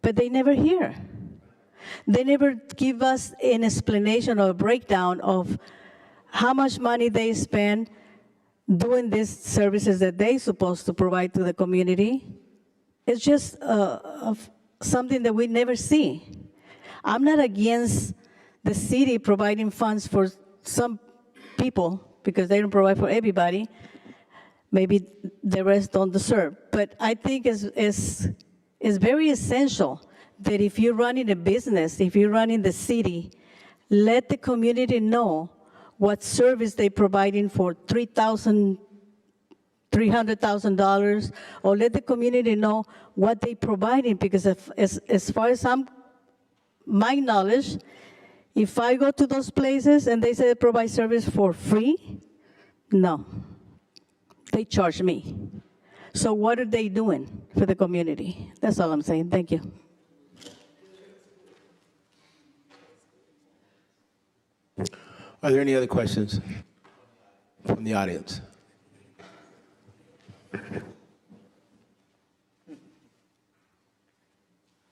but they never hear. They never give us an explanation or a breakdown of how much money they spend doing these services that they're supposed to provide to the community. It's just something that we never see. I'm not against the city providing funds for some people because they don't provide for everybody. Maybe the rest don't deserve. But I think it's very essential that if you're running a business, if you're running the city, let the community know what service they're providing for $300,000, or let the community know what they're providing, because as far as my knowledge, if I go to those places and they say they provide service for free, no, they charge me. So what are they doing for the community? That's all I'm saying. Thank you. Are there any other questions from the audience?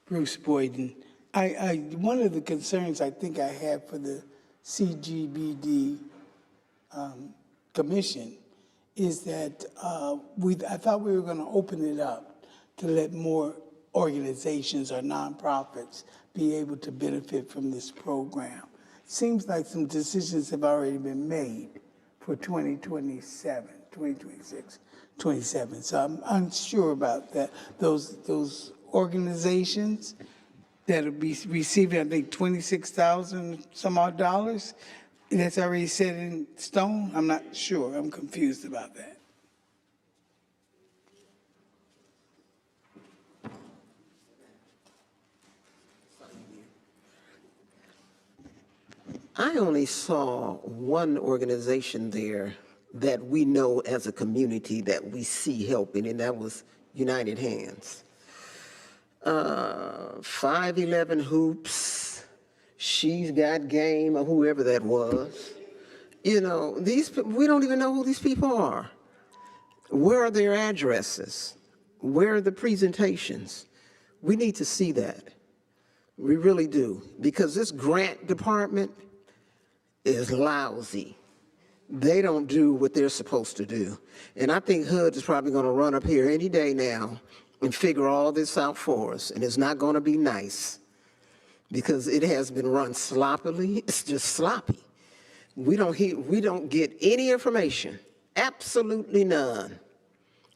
Bruce Boyden. One of the concerns I think I have for the CGBD commission is that I thought we were going to open it up to let more organizations or nonprofits be able to benefit from this program? Seems like some decisions have already been made for 2027, 2026, 27. So I'm unsure about that. Those organizations that'll be receiving, I think, 26,000 some odd dollars, that's already set in stone? I'm not sure. I'm confused about that. I only saw one organization there that we know as a community that we see helping, and that was United Hands. 511 Hoops, She's Got Game, or whoever that was. You know, we don't even know who these people are. Where are their addresses? Where are the presentations? We need to see that. We really do. Because this grant department is lousy. They don't do what they're supposed to do. And I think HUD is probably going to run up here any day now and figure all this out for us. And it's not going to be nice because it has been run sloppily. It's just sloppy. We don't get any information, absolutely none.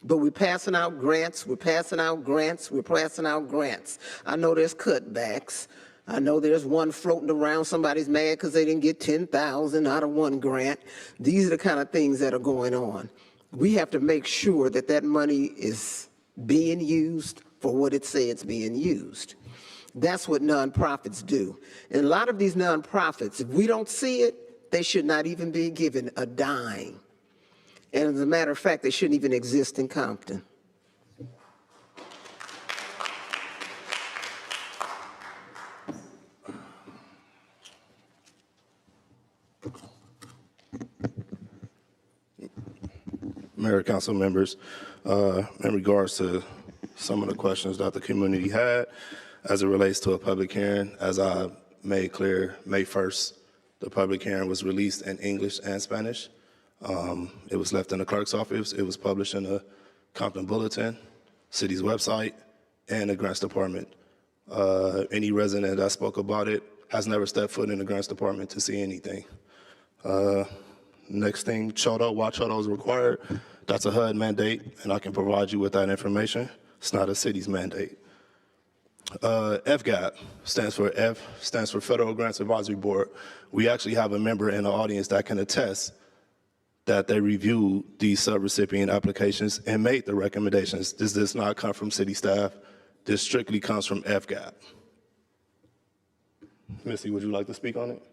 But we're passing out grants, we're passing out grants, we're passing out grants. I know there's cutbacks. I know there's one floating around, somebody's mad because they didn't get 10,000 out of one grant. These are the kind of things that are going on. We have to make sure that that money is being used for what it says it's being used. That's what nonprofits do. And a lot of these nonprofits, if we don't see it, they should not even be given a dime. And as a matter of fact, they shouldn't even exist in Compton. Mayor, council members, in regards to some of the questions that the community had as it relates to a public hearing, as I made clear, May 1st, the public hearing was released in English and Spanish. It was left in the clerk's office. It was published in the Compton Bulletin, city's website, and the grants department. Any resident that spoke about it has never stepped foot in the grants department to see anything. Next thing, CHOTO, why CHOTO is required, that's a HUD mandate, and I can provide you with that information. It's not a city's mandate. FGAP stands for Federal Grants Advisory Board. We actually have a member in the audience that can attest that they reviewed these subrecipient applications and made the recommendations. This does not come from city staff. This strictly comes from FGAP. Missy, would you like to speak on it?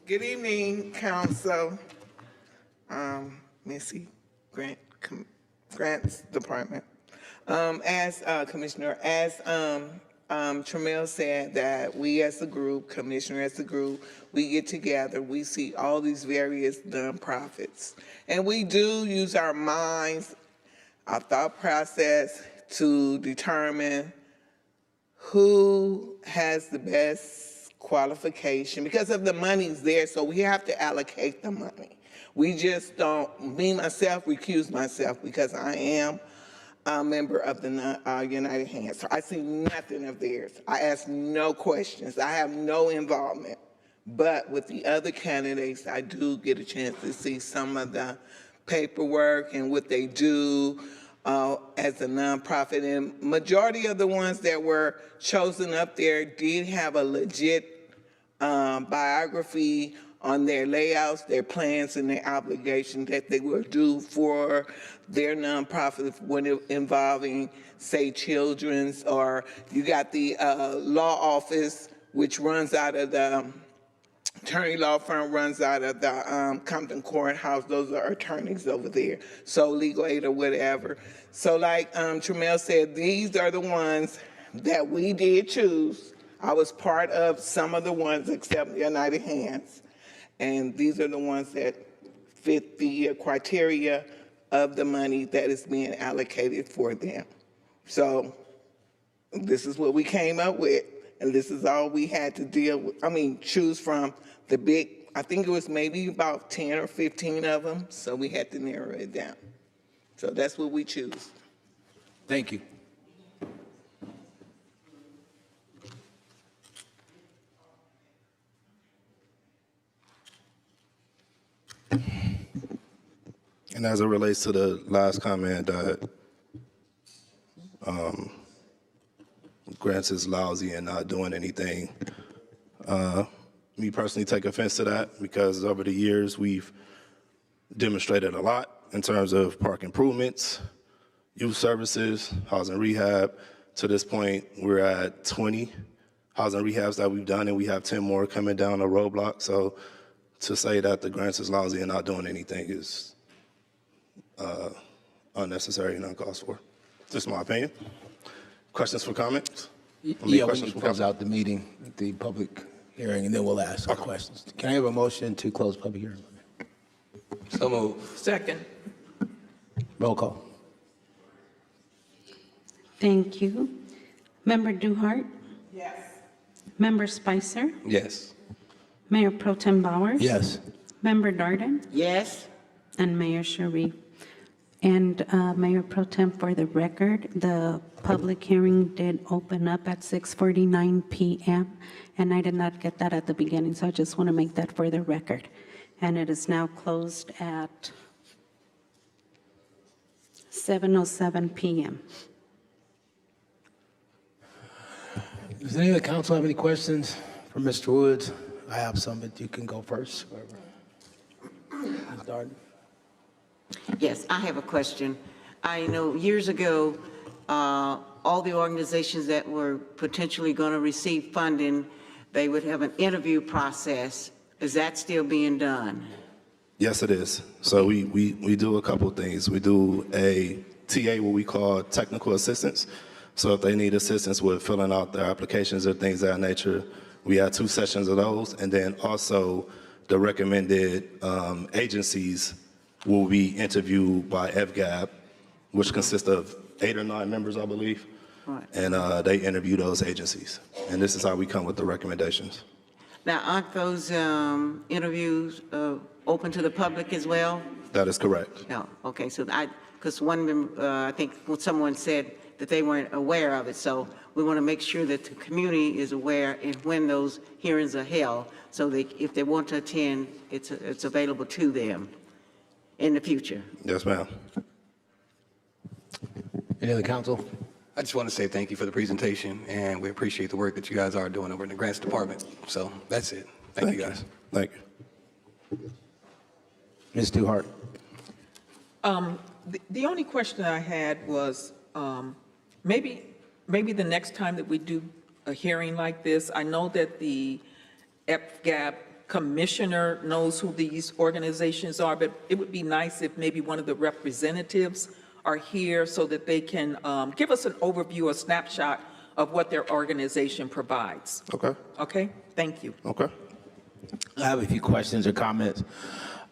Good evening, Council. Missy, Grants Department. As Commissioner, as Tramell said, that we as a group, Commissioner as a group, we get together, we see all these various nonprofits, and we do use our minds, our thought process to determine who has the best qualification, because of the money's there, so we have to allocate the money. We just don't, me, myself, recuse myself because I am a member of the United Hands. So I see nothing of theirs. I ask no questions. I have no involvement. But with the other candidates, I do get a chance to see some of the paperwork and what they do as a nonprofit. And majority of the ones that were chosen up there did have a legit biography on their layouts, their plans, and their obligations that they will do for their nonprofit when involving, say, children's, or you got the law office, which runs out of the attorney law firm, runs out of the Compton Courthouse. Those are attorneys over there, so legal aid or whatever. So like Tramell said, these are the ones that we did choose. I was part of some of the ones except the United Hands. And these are the ones that fit the criteria of the money that is being allocated for them. So this is what we came up with, and this is all we had to deal with. I mean, choose from the big I think it was maybe about 10 or 15 of them, so we had to narrow it down. So that's what we choose. Thank you. And as it relates to the last comment that grants is lousy and not doing anything, me personally take offense to that because over the years we've demonstrated a lot in terms of park improvements, youth services, housing rehab. To this point, we're at 20 housing rehabs that we've done, and we have 10 more coming down the roadblock. So to say that the grants is lousy and not doing anything is unnecessary and uncalled for. Just my opinion. Questions for comments? Yeah, we need to close out the meeting, the public hearing, and then we'll ask our questions. Can I have a motion to close public hearing? So moved. Second. Roll call. Thank you. Member Duhart? Yes. Member Spicer? Yes. Mayor Pro Tem Bowers? Yes. Member Darden? Yes? And Mayor Sharif. And Mayor Pro Tem, for the record, the public hearing did open up at 6:49 PM, and I did not get that at the beginning, so I just want to make that for the record. And it is now closed at 7:07 PM. Does any of the council have any questions for Mr. Woods? I have some, but you can go first. Ms. Darden. Yes, I have a question. I know years ago, all the organizations that were potentially going to receive funding, they would have an interview process. Is that still being done? Yes, it is. So we do a couple of things. We do a TA, what we call technical assistance. So if they need assistance with filling out their applications or things of that nature, we have 2 sessions of those. And then also the recommended agencies will be interviewed by FGAB, which consists of 8 or 9 members, I believe. Right. And they interview those agencies. And this is how we come with the recommendations. Now, aren't those interviews open to the public as well? That is correct. No, okay, so because one member, I think someone said that they weren't aware of it, so we want to make sure that the community is aware and when those hearings are held, so if they want to attend, it's available to them in the future. Yes, ma'am. Any other council? I just want to say thank you for the presentation, and we appreciate the work that you guys are doing over in the grants department. So that's it. Thank you, guys. Thank you. Ms. Duhart. The only question I had was maybe the next time that we do a hearing like this, I know that the FGAB commissioner knows who these organizations are, but it would be nice if maybe one of the representatives are here so that they can give us an overview, a snapshot of what their organization provides. Okay. Okay? Thank you. Okay. I have a few questions or comments.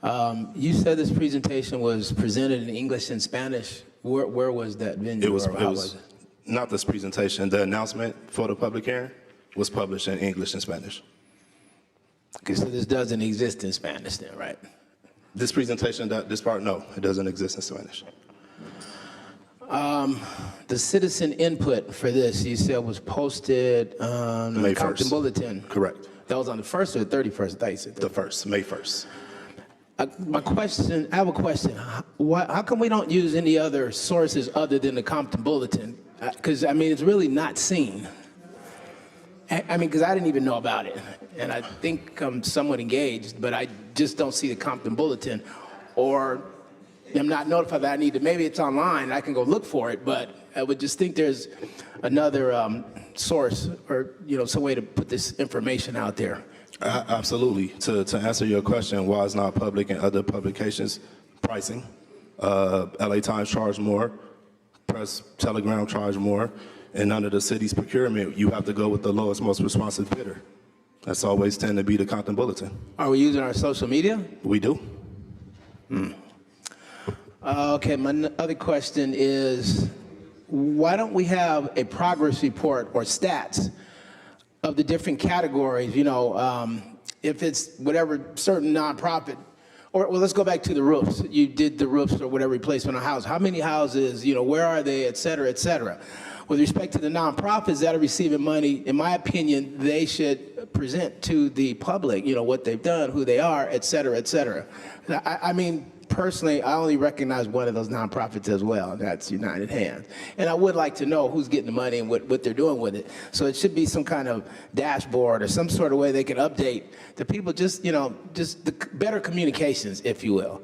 You said this presentation was presented in English and Spanish. Where was that venue? It was or how was it? not this presentation. The announcement for the public hearing was published in English and Spanish. Okay, so this doesn't exist in Spanish then, right? This presentation, this part, no, it doesn't exist in Spanish. The citizen input for this, you said, was posted on May the Compton 1st. Bulletin. Correct. That was on the 1st or the 31st? I thought you said The 1st, May 1st. I have a question. How come we don't use any other sources other than the Compton Bulletin? Because, I mean, it's really not seen. I mean, because I didn't even know about it. And I think I'm somewhat engaged, but I just don't see the Compton Bulletin. Or I'm not notified that I need to. Maybe it's online. I can go look for it, but I would just think there's another source or, some way to put this information out there. Absolutely. To answer your question, why it's not public in other publications, pricing. LA Times charge more, Press Telegram charge more, and under the city's procurement, you have to go with the lowest, most responsive bidder. That's always tend to be the Compton Bulletin. Are we using our social media? We do. Okay, my other question is, why don't we have a progress report or stats of the different categories, if it's whatever certain nonprofit, or, well, let's go back to the roofs. You did the roofs or whatever replacement of house. How many houses, where are they, et cetera, et cetera. With respect to the nonprofits that are receiving money, in my opinion, they should present to the public, what they've done, who they are, et cetera, et cetera. I mean, personally, I only recognize one of those nonprofits as well, and that's United Hands. And I would like to know who's getting the money and what they're doing with it. So it should be some kind of dashboard or some sort of way they can update the people, just the better communications, if you will.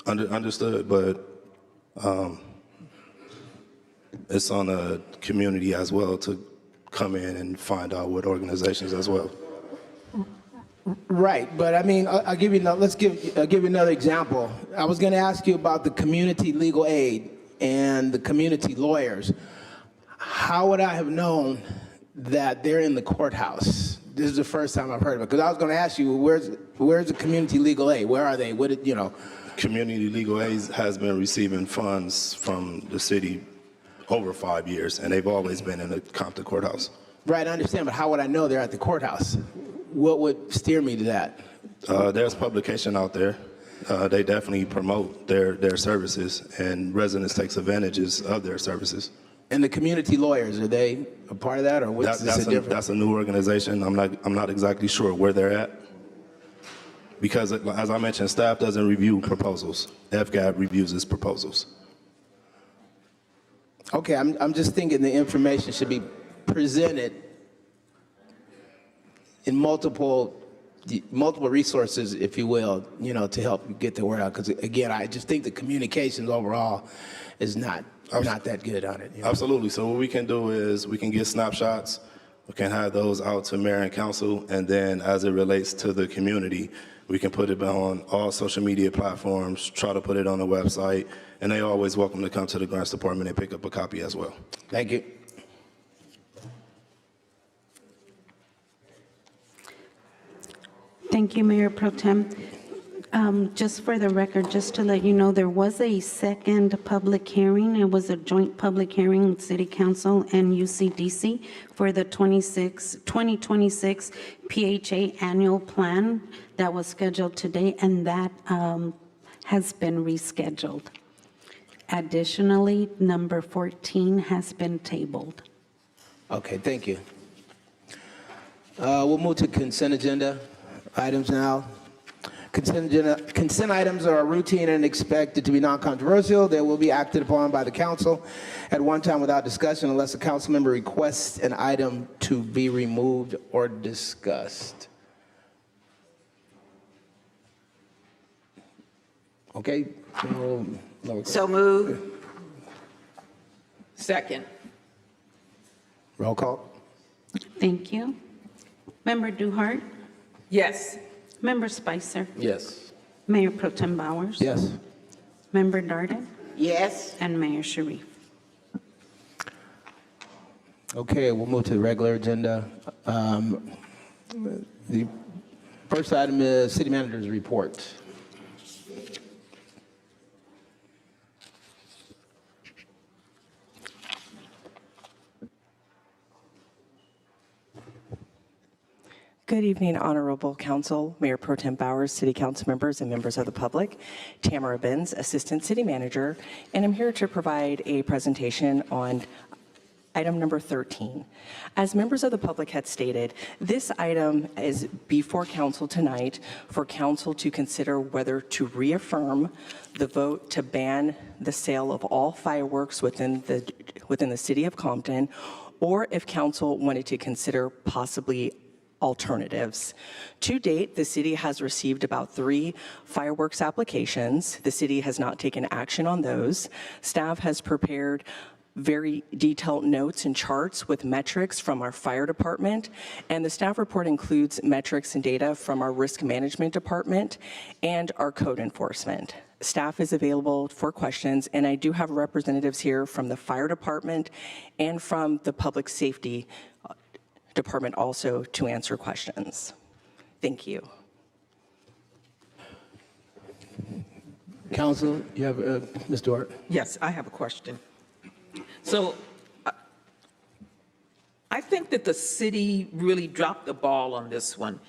Understood, but it's on the community as well to come in and find out what organizations as well. Right, but I mean, I'll give you another example. I was going to ask you about the community legal aid and the community lawyers. How would I have known that they're in the courthouse? This is the first time I've heard of it. Because I was going to ask you, where's the community legal aid? Where are they? Community legal aid has been receiving funds from the city over 5 years, and they've always been in the Compton courthouse. Right, I understand, but how would I know they're at the courthouse? What would steer me to that? There's publication out there. They definitely promote their services, and residents takes advantages of their services. And the community lawyers, are they a part of that, or what's this different? That's a new organization. I'm not exactly sure where they're at, because as I mentioned, staff doesn't review proposals. FGAB reviews its proposals. Okay, I'm just thinking the information should be presented in multiple resources, if you will, to help get the word out. Because again, I just think the communications overall is not that good on it. Absolutely. So what we can do is we can get snapshots. We can have those out to mayor and council, and then as it relates to the community, we can put it on all social media platforms, try to put it on the website, and they're always welcome to come to the grants department and pick up a copy as well. Thank you. Thank you, Mayor Pro Tem. Just for the record, just to let you know, there was a second public hearing. It was a joint public hearing with City Council and UCDC for the 2026 PHA annual plan that was scheduled today, and that has been rescheduled. Additionally, number 14 has been tabled. Okay, thank you. We'll move to consent agenda items now. Consent items are routine and expected to be non-controversial. They will be acted upon by the council at one time without discussion unless a council member requests an item to be removed or discussed. Okay. So moved. Second. Roll call. Thank you. Member Duhart? Yes. Member Spicer? Yes. Mayor Pro Tem Bowers? Yes. Member Darden? Yes. And Mayor Sharif? Okay, we'll move to the regular agenda. The first item is city manager's report. Good evening, Honorable Council, Mayor Pro Tem Bowers, City Council members, and members of the public. Tamara Benz, Assistant City Manager, and I'm here to provide a presentation on item number 13. As members of the public had stated, this item is before council tonight for council to consider whether to reaffirm the vote to ban the sale of all fireworks within the city of Compton, or if council wanted to consider possibly alternatives. To date, the city has received about 3 fireworks applications. The city has not taken action on those. Staff has prepared very detailed notes and charts with metrics from our fire department, and the staff report includes metrics and data from our risk management department and our code enforcement. Staff is available for questions, and I do have representatives here from the fire department and from the public safety department also to answer questions. Thank you. Council, you have Ms. Dort. Yes, I have a question. So I think that the city really dropped the ball on this one.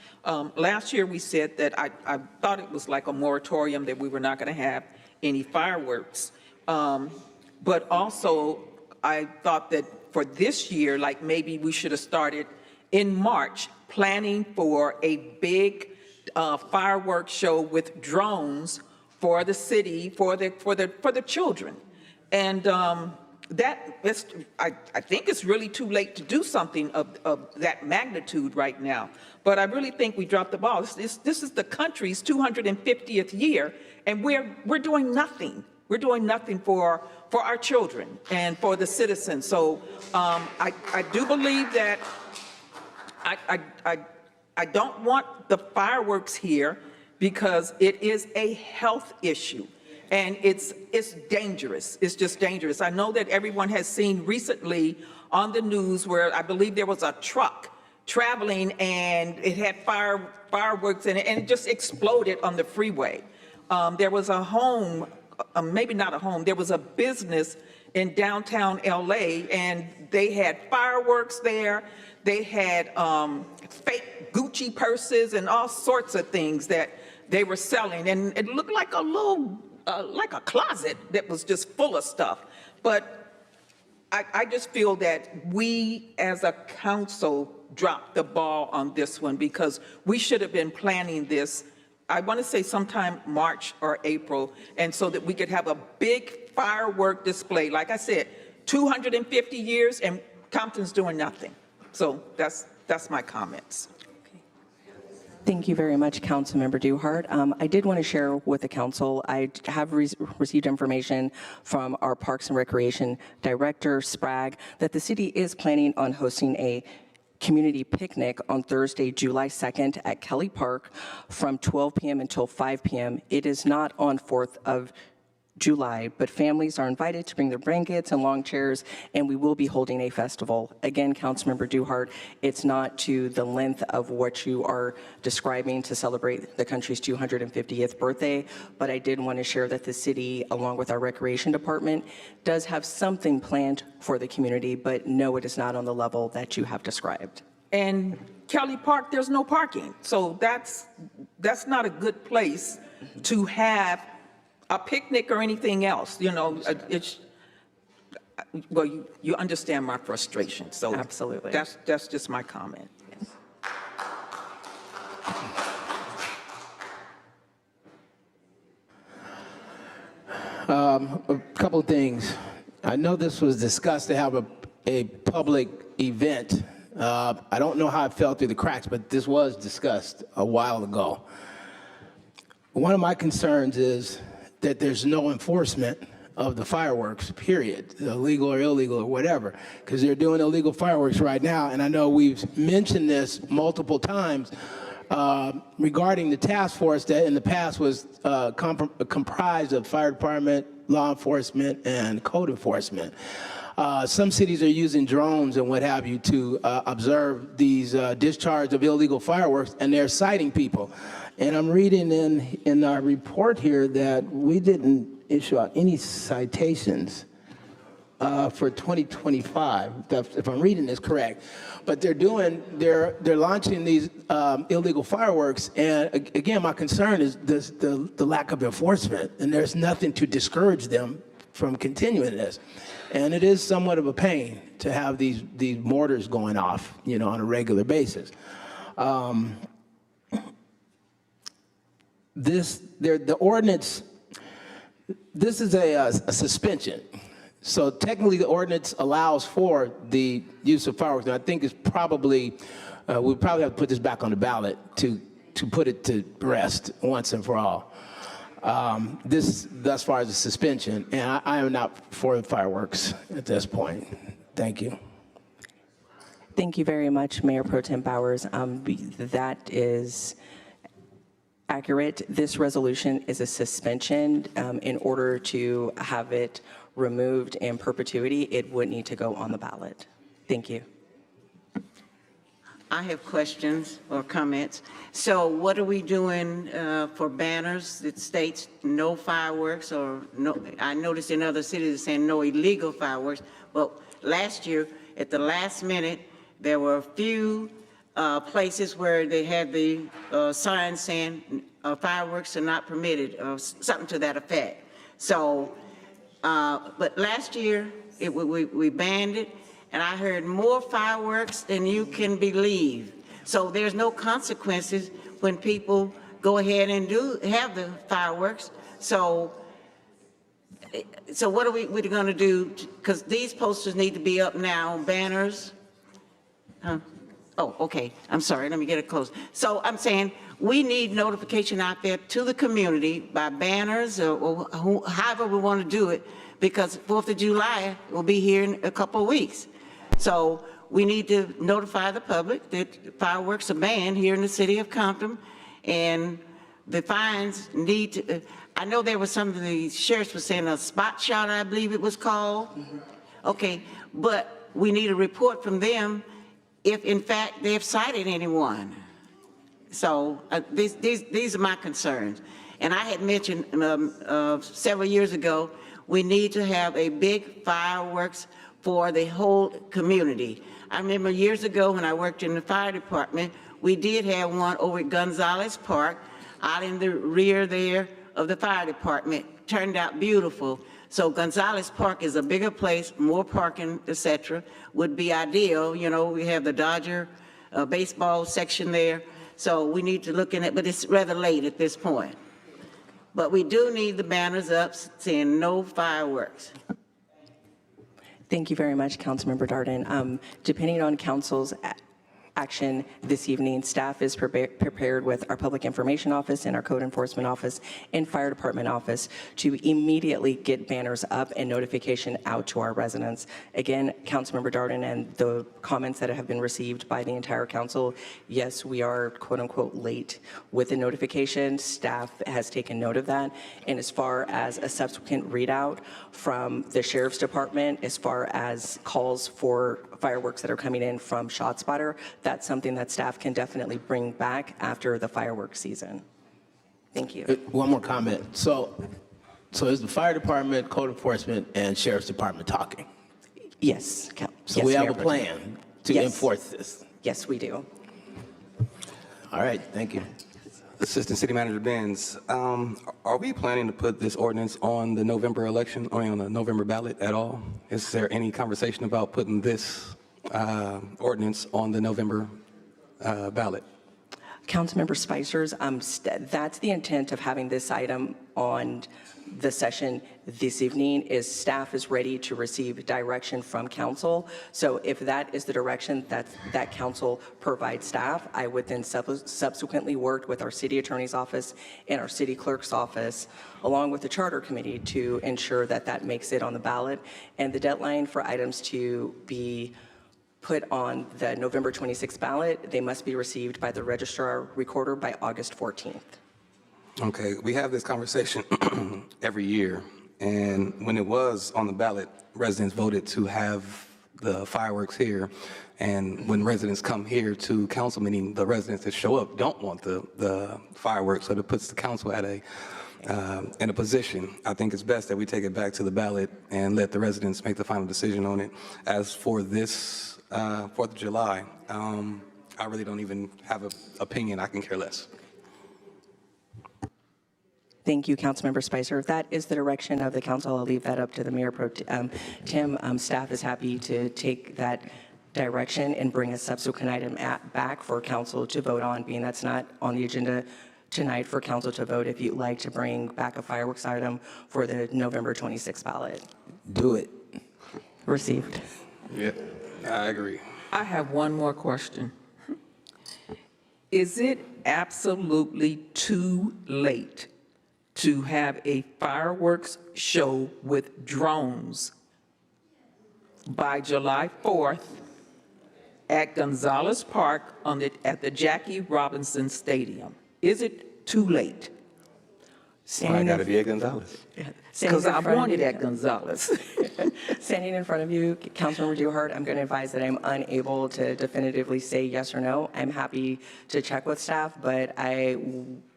Last year, we said that I thought it was like a moratorium, that we were not going to have any fireworks. But also, I thought that for this year, like maybe we should have started in March, planning for a big fireworks show with drones for the city, for the children. And I think it's really too late to do something of that magnitude right now. But I really think we dropped the ball. This is the country's 250th year, and we're doing nothing. We're doing nothing for our children and for the citizens. So I do believe that I don't want the fireworks here because it is a health issue. And it's dangerous. It's just dangerous. I know that everyone has seen recently on the news where I believe there was a truck traveling and it had fireworks in it, and it just exploded on the freeway. There was a home, maybe not a home, there was a business in downtown LA, and they had fireworks there. They had fake Gucci purses and all sorts of things that they were selling, and it looked like a little like a closet that was just full of stuff. But I just feel that we as a council dropped the ball on this one, because we should have been planning this, I want to say sometime March or April, and so that we could have a big firework display. Like I said, 250 years and Compton's doing nothing. So that's my comments. Thank you very much, Councilmember Duhart. I did want to share with the council, I have received information from our Parks and Recreation Director, Sprague, that the city is planning on hosting a community picnic on Thursday, July 2nd at Kelly Park from 12 p.m. until 5 p.m. It is not on 4th of July, but families are invited to bring their blankets and lawn chairs, and we will be holding a festival. Again, Councilmember Duhart, it's not to the length of what you are describing to celebrate the country's 250th birthday, but I did want to share that the city, along with our recreation department, does have something planned for the community, but no, it is not on the level that you have described. And Kelly Park, there's no parking. So that's not a good place to have a picnic or anything else. You know, well, you understand my frustration. So absolutely, that's just my comment. Yes. A couple of things. I know this was discussed to have a public event. I don't know how it fell through the cracks, but this was discussed a while ago. One of my concerns is that there's no enforcement of the fireworks, period, illegal or illegal or whatever, because they're doing illegal fireworks right now. And I know we've mentioned this multiple times regarding the task force that in the past was comprised of fire department, law enforcement, and code enforcement. Some cities are using drones and what have you to observe these discharge of illegal fireworks, and they're citing people. And I'm reading in our report here that we didn't issue out any citations for 2025, if I'm reading this correct. But they're launching these illegal fireworks, and again, my concern is the lack of enforcement, and there's nothing to discourage them from continuing this. And it is somewhat of a pain to have these mortars going off, you know, on a regular basis. The ordinance, this is a suspension. So technically the ordinance allows for the use of fireworks. And I think it's probably, we probably have to put this back on the ballot to put it to rest once and for all. This, thus far as a suspension, and I am not for fireworks at this point. Thank you. Thank you very much, Mayor Pro Tem Bowers. That is accurate. This resolution is a suspension. In order to have it removed in perpetuity, it would need to go on the ballot. Thank you. I have questions or comments. So what are we doing for banners that states no fireworks, or no? I noticed in other cities saying no illegal fireworks, but last year at the last minute, There were a few places where they had the sign saying fireworks are not permitted, or something to that effect. So, but last year, we banned it, and I heard more fireworks than you can believe. So there's no consequences when people go ahead and have the fireworks. So what are we going to do? Because these posters need to be up now, banners. Huh? Oh, okay. I'm sorry. Let me get it close. So I'm saying we need notification out there to the community by banners or however we want to do it, because 4th of July will be here in a couple of weeks. So we need to notify the public that fireworks are banned here in the city of Compton, and the fines need to, I know there was some of the sheriffs were saying a spot shot, I believe it was called. Okay, but we need a report from them if in fact they've cited anyone. So these are my concerns. And I had mentioned several years ago, we need to have a big fireworks for the whole community. I remember years ago when I worked in the fire department, we did have one over at Gonzalez Park, out in the rear there of the fire department. Turned out beautiful. So Gonzalez Park is a bigger place, more parking, etc. would be ideal. You know, we have the Dodger baseball section there. So we need to look in it, but it's rather late at this point. But we do need the banners up saying no fireworks. Thank you very much, Councilmember Darden. Depending on council's action this evening, staff is prepared with our Public Information Office and our Code Enforcement Office and Fire Department Office to immediately get banners up and notification out to our residents. Again, Councilmember Darden, and the comments that have been received by the entire council, yes, we are quote unquote late with the notification. Staff has taken note of that. And as far as a subsequent readout from the Sheriff's Department, as far as calls for fireworks that are coming in from ShotSpotter, that's something that staff can definitely bring back after the fireworks season. Thank you. One more comment. So is the fire department, code enforcement, and sheriff's department talking? Yes. So we have a plan to enforce this? Yes, we do. All right, thank you. Assistant City Manager Benz, are we planning to put this ordinance on the November election, or on the November ballot at all? Is there any conversation about putting this ordinance on the November ballot? Councilmember Spicers, that's the intent of having this item on the session this evening. Is staff is ready to receive direction from council. So if that is the direction that council provides staff, I would then subsequently work with our city attorney's office and our city clerk's office, along with the charter committee, to ensure that that makes it on the ballot. And the deadline for items to be put on the November 26th ballot, they must be received by the registrar recorder by August 14th. Okay, we have this conversation every year, and when it was on the ballot, residents voted to have the fireworks here, and when residents come here to council meeting, the residents that show up don't want the fireworks, so it puts the council at in a position. I think it's best that we take it back to the ballot and let the residents make the final decision on it. As for this 4th of July, I really don't even have an opinion. I can care less. Thank you, Councilmember Spicer. If that is the direction of the council, I'll leave that up to the Mayor Pro Tem. Staff is happy to take that direction and bring a subsequent item back for council to vote on, being that's not on the agenda tonight for council to vote. If you'd like to bring back a fireworks item for the November 26th ballot. Do it. Received. Yeah, I agree. I have one more question. Is it absolutely too late to have a fireworks show with drones by July 4th at Gonzalez Park at the Jackie Robinson Stadium? Is it too late? I got to be at Gonzalez. Because I wanted at Gonzalez. Standing in front of you, Councilmember Dewhart, I'm going to advise that I'm unable to definitively say yes or no. I'm happy to check with staff, but I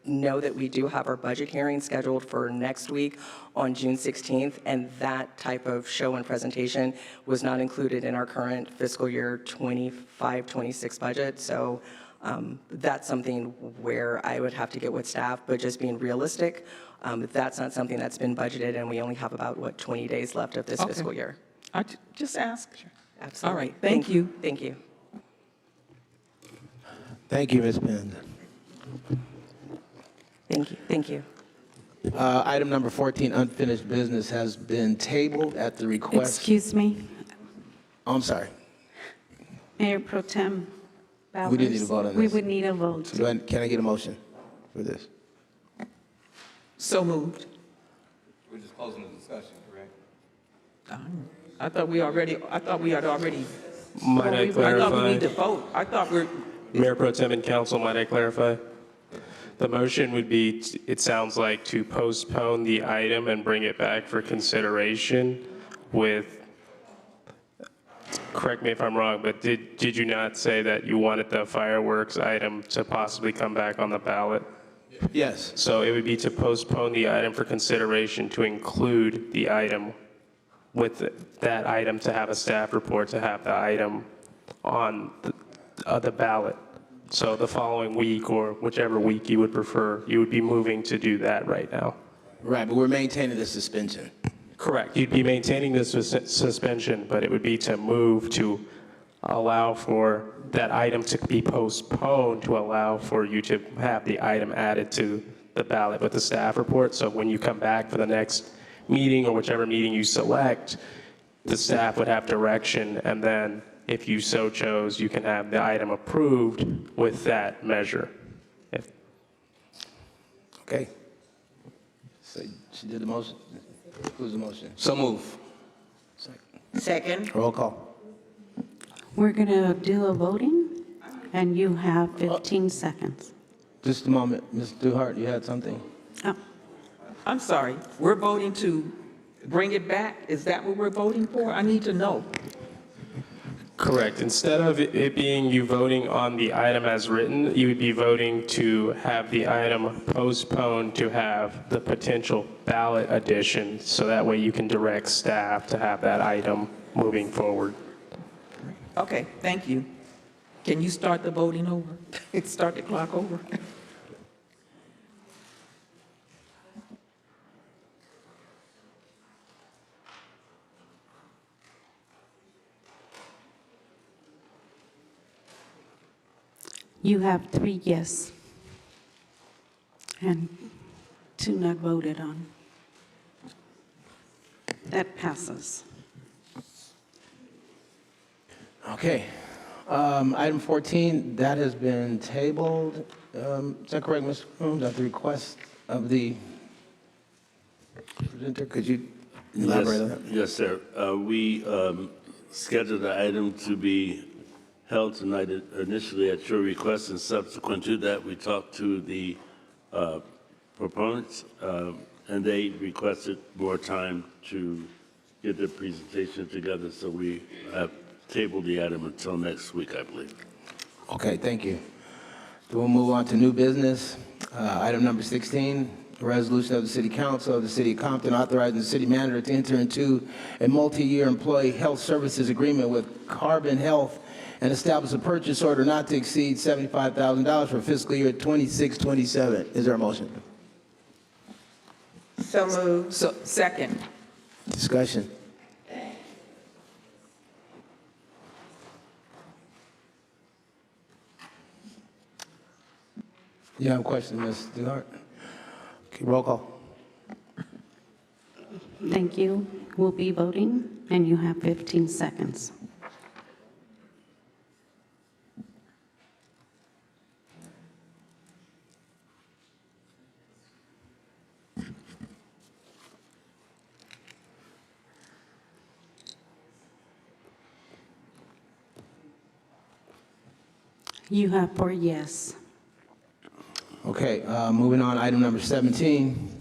know that we do have our budget hearing scheduled for next week on June 16th, and that type of show and presentation was not included in our current fiscal year 25-26 budget. So that's something where I would have to get with staff, but just being realistic, that's not something that's been budgeted, and we only have about, 20 days left of this fiscal year. I just asked. Absolutely. All right, thank you. Thank you. Thank you, Ms. Penn. Thank you. Thank you. Item number 14, unfinished business, has been tabled at the request. Excuse me, Oh, I'm sorry. Mayor Pro Tem Bowers. We didn't need to vote on We this. would need a vote. Can I get a motion for this? So moved. We're just closing the discussion, correct? I thought we had already. Might I I clarify? thought we need to vote. I thought we're. Mayor Pro Tem and Council, might I clarify? The motion would be, it sounds like, to postpone the item and bring it back for consideration with, correct me if I'm wrong, but did you not say that you wanted the fireworks item to possibly come back on the ballot? Yes. So it would be to postpone the item for consideration to include the item with that item, to have a staff report, to have the item on the ballot. So the following week, or whichever week you would prefer, you would be moving to do that right now. Right, but we're maintaining the suspension. Correct. You'd be maintaining the suspension, but it would be to move to allow for that item to be postponed, to allow for you to have the item added to the ballot with the staff report. So when you come back for the next meeting, or whichever meeting you select, the staff would have direction, and then if you so chose, you can have the item approved with that measure. Okay. So she did the motion. Who's the motion? So move. Second. Roll call. We're going to do a voting, and you have 15 seconds. Just a moment. Ms. Dewhart, you had something? Oh, I'm sorry. We're voting to bring it back. Is that what we're voting for? I need to know. Correct. Instead of it being you voting on the item as written, you would be voting to have the item postponed to have the potential ballot addition, so that way you can direct staff to have that item moving forward. Okay, thank you. Can you start the voting over? Start the clock over. you have 3 yes and 2 not voted on. That passes. Okay. Item 14, that has been tabled. Is that correct, Mr. Coombs, at the request of the presenter? Could you elaborate on that? Yes, sir. We scheduled the item to be held tonight initially at your request, and subsequent to that, we talked to the proponents, and they requested more time to get their presentation together, so we have tabled the item until next week, I believe. Okay, thank you. We'll move on to new business. Item number 16, a resolution of the City Council of the City of Compton authorizing the city manager to enter into a multi-year employee health services agreement with Carbon Health and establish a purchase order not to exceed $75,000 for fiscal year 26-27. Is there a motion? So moved. Second. Discussion. You have a question, Ms. Dewhart? Okay, roll call. Thank you. We'll be voting, and you have 15 seconds. You have 4 yes. Okay, moving on, item number 17,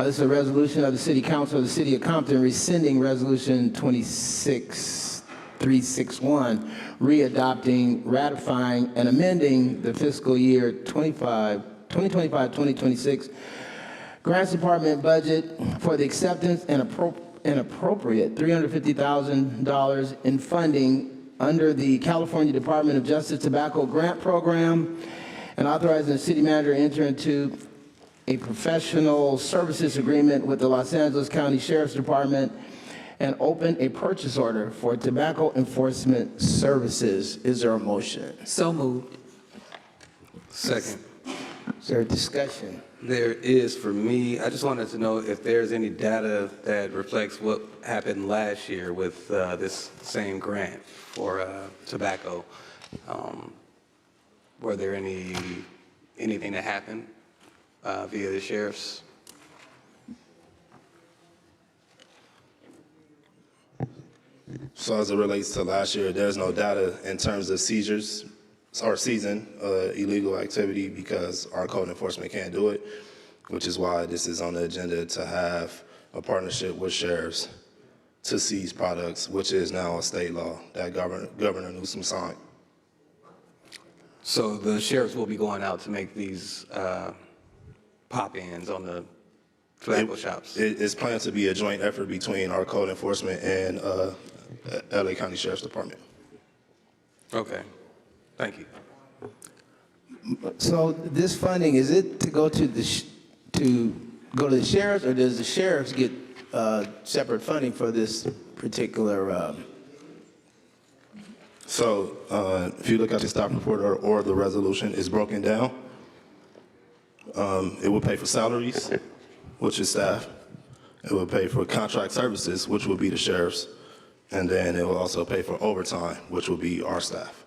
This is a resolution of the City Council of the City of Compton rescinding Resolution 26361, readopting, ratifying, and amending the fiscal year 2025-2026 Grants Department budget for the acceptance and appropriate $350,000 in funding under the California Department of Justice Tobacco Grant Program, and authorizing the city manager to enter into a professional services agreement with the Los Angeles County Sheriff's Department and open a purchase order for tobacco enforcement services. Is there a motion? So moved. Second. Is there a discussion? There is for me. I just wanted to know if there's any data that reflects what happened last year with this same grant for tobacco. Were there anything that happened via the sheriff's? So as it relates to last year, there's no data in terms of seizures or seizing illegal activity because our code enforcement can't do it, which is why this is on the agenda to have a partnership with sheriffs to seize products, which is now a state law that Governor Newsom signed. So the sheriffs will be going out to make these pop-ins on the tobacco shops? It's planned to be a joint effort between our code enforcement and LA County Sheriff's Department. Okay, thank you. So this funding, is it to go to the sheriffs, or does the sheriffs get separate funding for this particular? So if you look at the staff report or the resolution, it's broken down. It will pay for salaries, which is staff. It will pay for contract services, which will be the sheriffs. And then it will also pay for overtime, which will be our staff.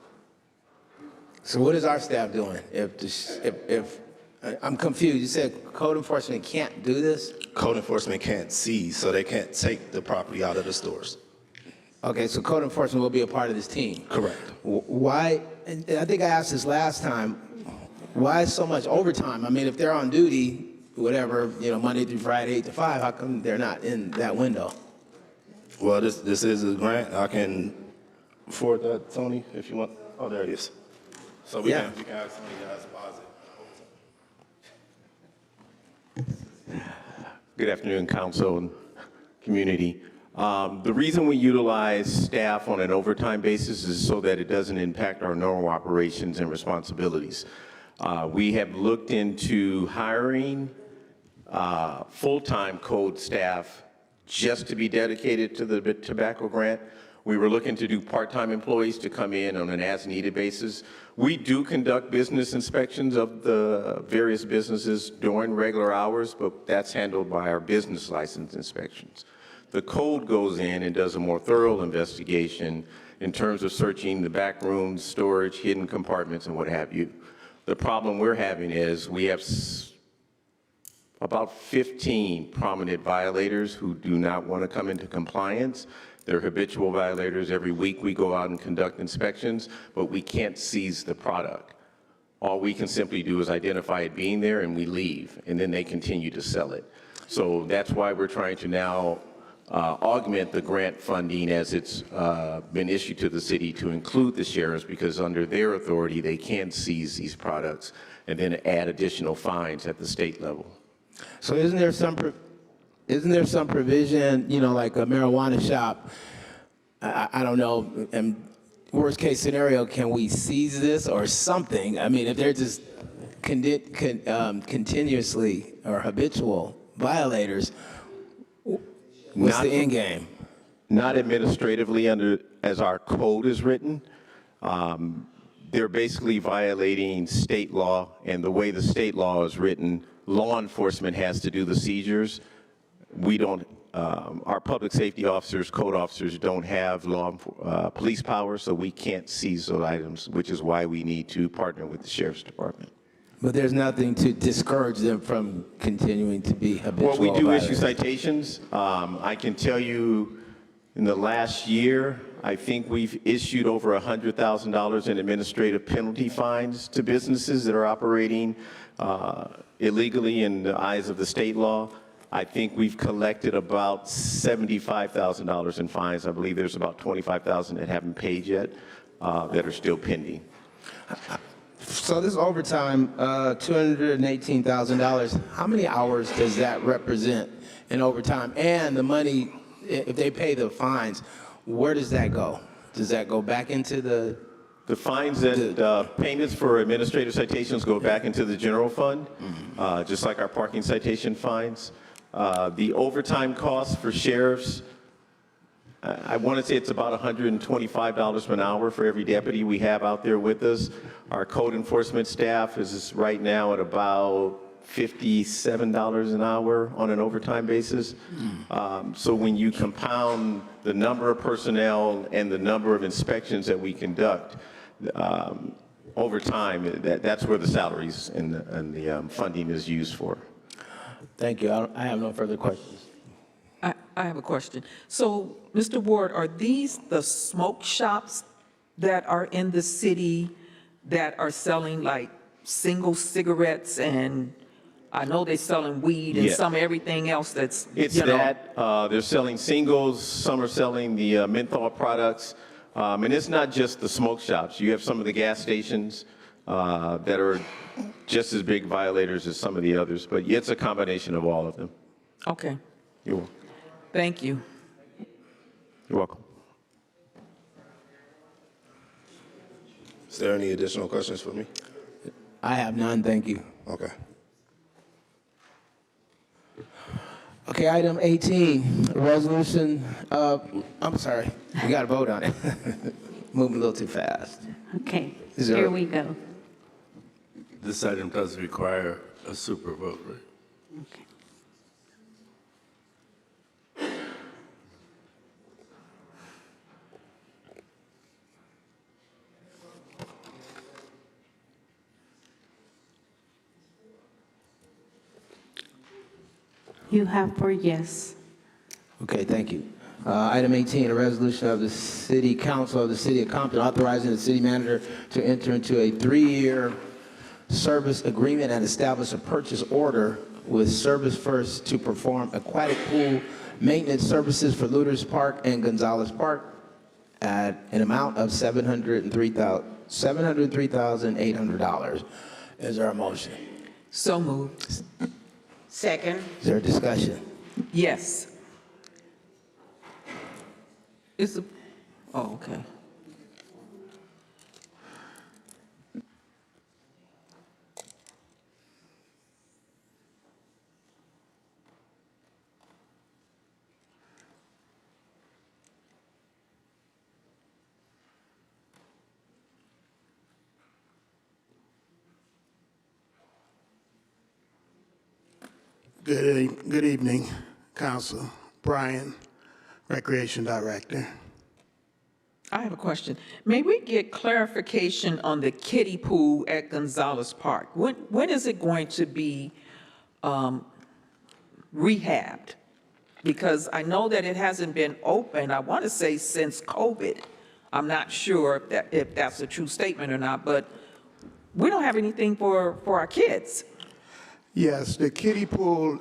So what is our staff doing? If I'm confused, you said code enforcement can't do this? Code enforcement can't seize, so they can't take the property out of the stores. Okay, so code enforcement will be a part of this team. Correct. Why, and I think I asked this last time, why so much overtime? I mean, if they're on duty, whatever, Monday through Friday, 8 to 5, how come they're not in that window? Well, this is a grant. I can forward that, Tony, if you want. Oh, there it is. So you can ask Tony to deposit. Good afternoon, council and community. The reason we utilize staff on an overtime basis is so that it doesn't impact our normal operations and responsibilities. We have looked into hiring full-time code staff just to be dedicated to the tobacco grant. We were looking to do part-time employees to come in on an as-needed basis. We do conduct business inspections of the various businesses during regular hours, but that's handled by our business license inspections. The code goes in and does a more thorough investigation in terms of searching the back rooms, storage, hidden compartments, and what have you. The problem we're having is we have about 15 prominent violators who do not want to come into compliance. They're habitual violators. Every week we go out and conduct inspections, but we can't seize the product. All we can simply do is identify it being there and we leave, and then they continue to sell it. So that's why we're trying to now augment the grant funding as it's been issued to the city to include the sheriffs, because under their authority they can seize these products and then add additional fines at the state level. So isn't there some provision, like a marijuana shop? I don't know. And worst case scenario, can we seize this or something? I mean, if they're just continuously or habitual violators, what's the end game? Not administratively as our code is written. They're basically violating state law, and the way the state law is written, law enforcement has to do the seizures. We don't, our public safety officers, code officers don't have police power, so we can't seize those items, which is why we need to partner with the Sheriff's Department. But there's nothing to discourage them from continuing to be habitual. Well, we do issue citations. I can tell you in the last year, I think we've issued over $100,000 in administrative penalty fines to businesses that are operating illegally in the eyes of the state law. I think we've collected about $75,000 in fines. I believe there's about 25,000 that haven't paid yet, that are still pending. So this overtime, $218,000, how many hours does that represent in overtime? And the money, if they pay the fines, where does that go? Does that go back into the? The fines and payments for administrative citations go back into the general fund, just like our parking citation fines. The overtime costs for sheriffs, I want to say it's about $125 an hour for every deputy we have out there with us. Our code enforcement staff is right now at about $57 an hour on an overtime basis. So when you compound the number of personnel and the number of inspections that we conduct, over time, that's where the salaries and the funding is used for. Thank you. I have no further questions. I have a question. So, Mr. Ward, are these the smoke shops that are in the city that are selling like single cigarettes, and I know they're selling weed and Yeah. some everything else that's, It's that, they're selling singles, some are selling the menthol products, and it's not just the smoke shops. You have some of the gas stations that are just as big violators as some of the others, but it's a combination of all of them. Okay, You're welcome. thank you. You're welcome. Is there any additional questions for me? I have none, thank you. Okay. Okay, item 18, resolution, I'm sorry, we got to vote on it. Moving a little too fast. Okay, Is there- here we go. This item does require a super vote, right? Okay. You have 4 yes. Okay, thank you. Item 18, a resolution of the City Council of the City of Compton authorizing the city manager to enter into a 3-year service agreement and establish a purchase order with Service First to perform aquatic pool maintenance services for Looters Park and Gonzalez Park at an amount of $703,800. Is there a motion? So moved. Second. Is there a discussion? Yes. Is the, oh, okay. Good evening, Council. Brian, Recreation Director. I have a question. May we get clarification on the kiddie pool at Gonzalez Park? When is it going to be rehabbed? Because I know that it hasn't been open, I want to say since COVID. I'm not sure if that's a true statement or not, but we don't have anything for our kids. Yes, the kiddie pool,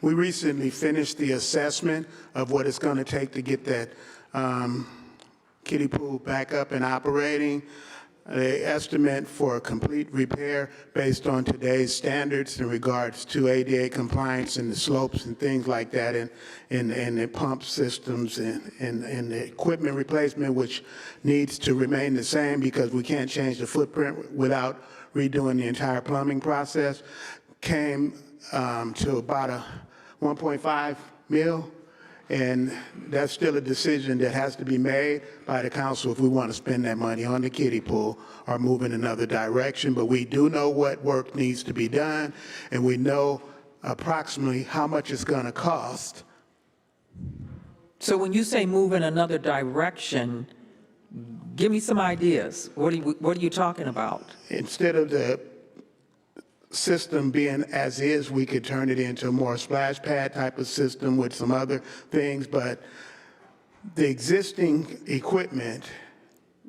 we recently finished the assessment of what it's going to take to get that kiddie pool back up and operating. The estimate for a complete repair based on today's standards in regards to ADA compliance and the slopes and things like that, and the pump systems and the equipment replacement, which needs to remain the same because we can't change the footprint without redoing the entire plumbing process, came to about a 1.5 mil. And that's still a decision that has to be made by the council if we want to spend that money on the kiddie pool or move in another direction. But we do know what work needs to be done, and we know approximately how much it's going to cost. So when you say move in another direction, give me some ideas. What are you talking about? Instead of the system being as is, we could turn it into a more splash pad type of system with some other things, but the existing equipment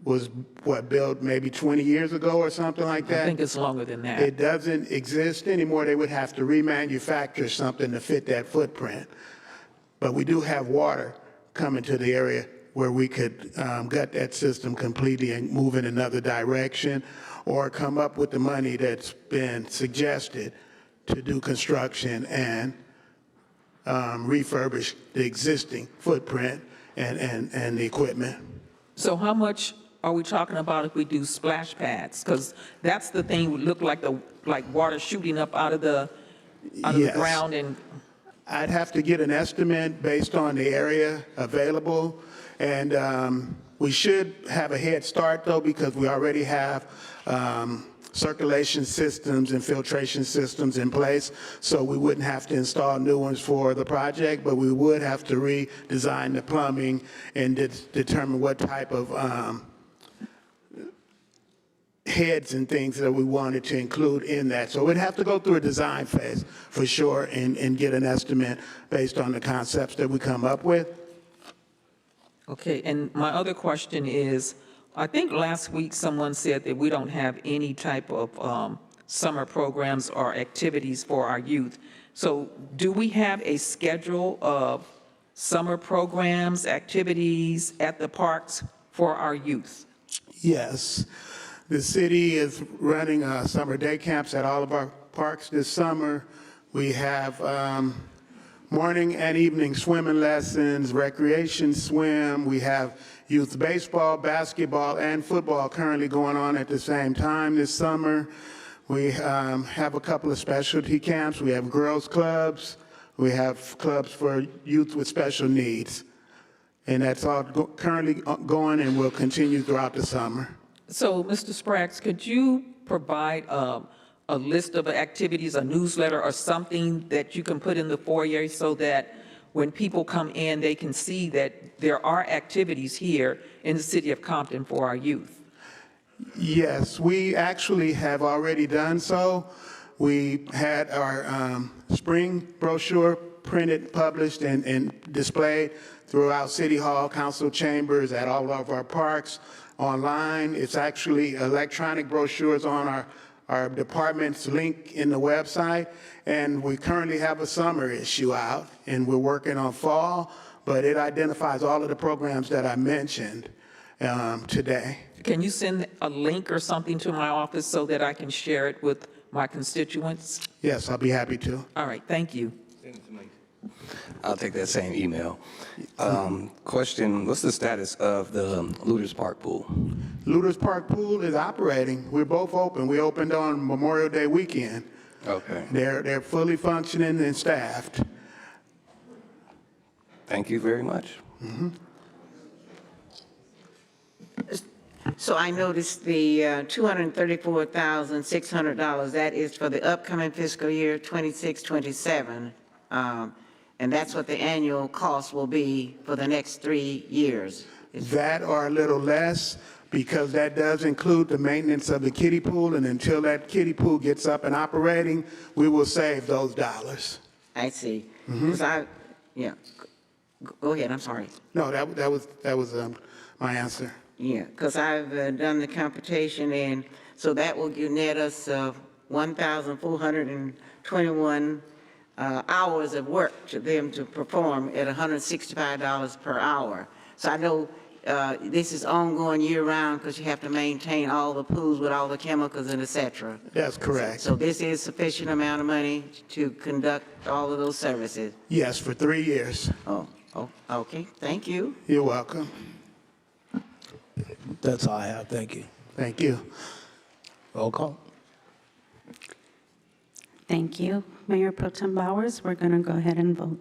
was, what, built maybe 20 years ago or something like that? I think it's longer than that. It doesn't exist anymore. They would have to remanufacture something to fit that footprint. But we do have water coming to the area where we could gut that system completely and move in another direction, or come up with the money that's been suggested to do construction and refurbish the existing footprint and the equipment. So how much are we talking about if we do splash pads? Because that's the thing would look like water shooting up out of the Yes. ground and. I'd have to get an estimate based on the area available, and we should have a head start though, because we already have circulation systems and filtration systems in place, so we wouldn't have to install new ones for the project, but we would have to redesign the plumbing and determine what type of heads and things that we wanted to include in that. So we'd have to go through a design phase for sure and get an estimate based on the concepts that we come up with. Okay, and my other question is, I think last week someone said that we don't have any type of summer programs or activities for our youth. So do we have a schedule of summer programs, activities at the parks for our youth? Yes. The city is running summer day camps at all of our parks this summer. We have morning and evening swimming lessons, recreation swim. We have youth baseball, basketball, and football currently going on at the same time this summer. We have a couple of specialty camps. We have girls clubs. We have clubs for youth with special needs. And that's all currently going and will continue throughout the summer. So, Mr. Spraggs, could you provide a list of activities, a newsletter, or something that you can put in the foyer so that when people come in, they can see that there are activities here in the city of Compton for our youth? Yes, we actually have already done so. We had our spring brochure printed, published, and displayed throughout City Hall, council chambers, at all of our parks, online. It's actually electronic brochures on our department's link in the website, and we currently have a summer issue out, and we're working on fall, but it identifies all of the programs that I mentioned today. Can you send a link or something to my office so that I can share it with my constituents? Yes, I'll be happy to. All right, thank you. I'll take that same email. Question, what's the status of the Looters Park pool? Looters Park Pool is operating. We're both open. We opened on Memorial Day weekend. Okay. They're fully functioning and staffed. Thank you very much. Mm-hmm. So I noticed the $234,600, that is for the upcoming fiscal year 26-27. And that's what the annual cost will be for the next 3 years. That or a little less, because that does include the maintenance of the kiddie pool, and until that kiddie pool gets up and operating, we will save those dollars. I see. Mhm. 'Cause go ahead, I'm sorry. No, that was my answer. Yeah, because I've done the computation, and so that will net us 1,421 hours of work to them to perform at $165 per hour. So I know this is ongoing year-round because you have to maintain all the pools with all the chemicals and et cetera. That's correct. So this is sufficient amount of money to conduct all of those services? Yes, for 3 years. Oh, okay, thank you. You're welcome. That's all I have. Thank you. Thank you. Roll call. Thank you. Mayor Pro Tem Bowers, we're going to go ahead and vote.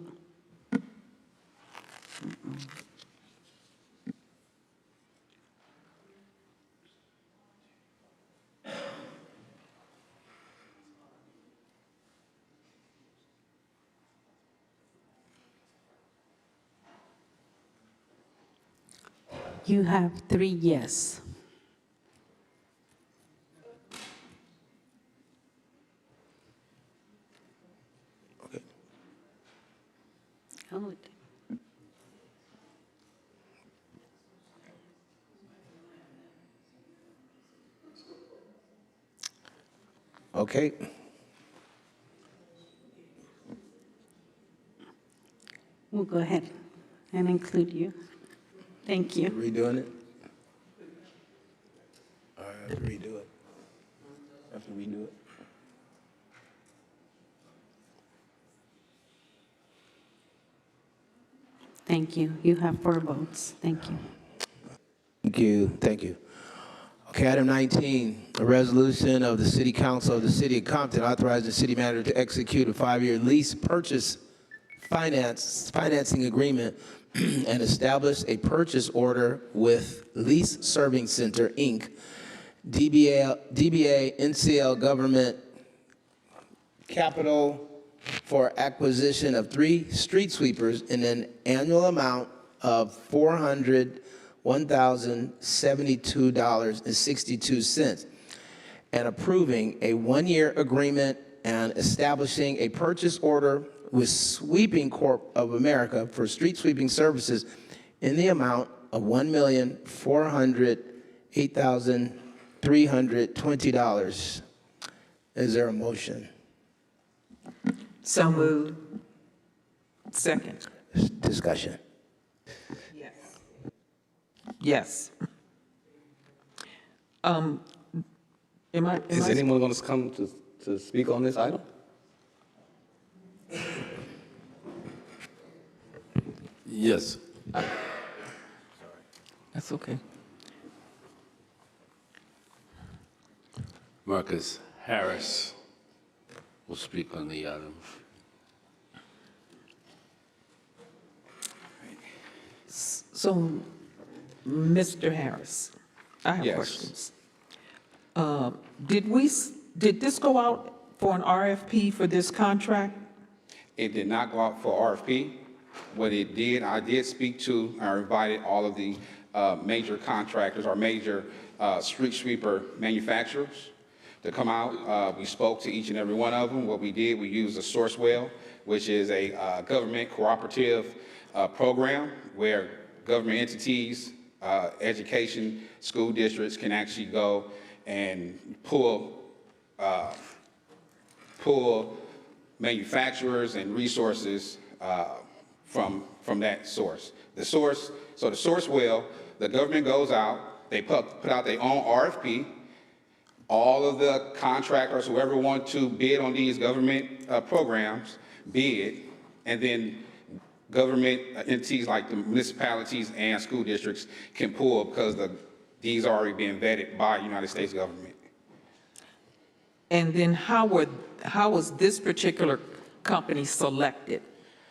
You have 3 yes. Oh, Okay. We'll go ahead and include you. Thank you. Redoing it? All right, I have to redo it. I have to redo it. Thank you. You have 4 votes. Thank you. Thank you, thank you. Okay, item 19, a resolution of the City Council of the City of Compton authorizing the city manager to execute a 5-year lease purchase financing agreement and establish a purchase order with Lease Serving Center, Inc., DBA NCL Government Capital for acquisition of 3 street sweepers in an annual amount of $401,072.62, and approving a 1-year agreement and establishing a purchase order with Sweeping Corp of America for street sweeping services in the amount of $1,408,320. Is there a motion? So moved. Second. Discussion. Yes. Yes. Is anyone going to come to speak on this item? Yes. That's okay. Marcus Harris will speak on the item. So, Mr. Harris, I have Yes. questions. Did this go out for an RFP for this contract? It did not go out for RFP. What it did, I did speak to, I invited all of the major contractors or major street sweeper manufacturers to come out. We spoke to each and every one of them. What we did, we used a Sourcewell, which is a government cooperative program where government entities, education, school districts can actually go and pull manufacturers and resources from that source. The Sourcewell, the government goes out, they put out their own RFP. All of the contractors, whoever want to bid on these government programs, bid, and then government entities like the municipalities and school districts can pull because these are already being vetted by United States government. And then how was this particular company selected?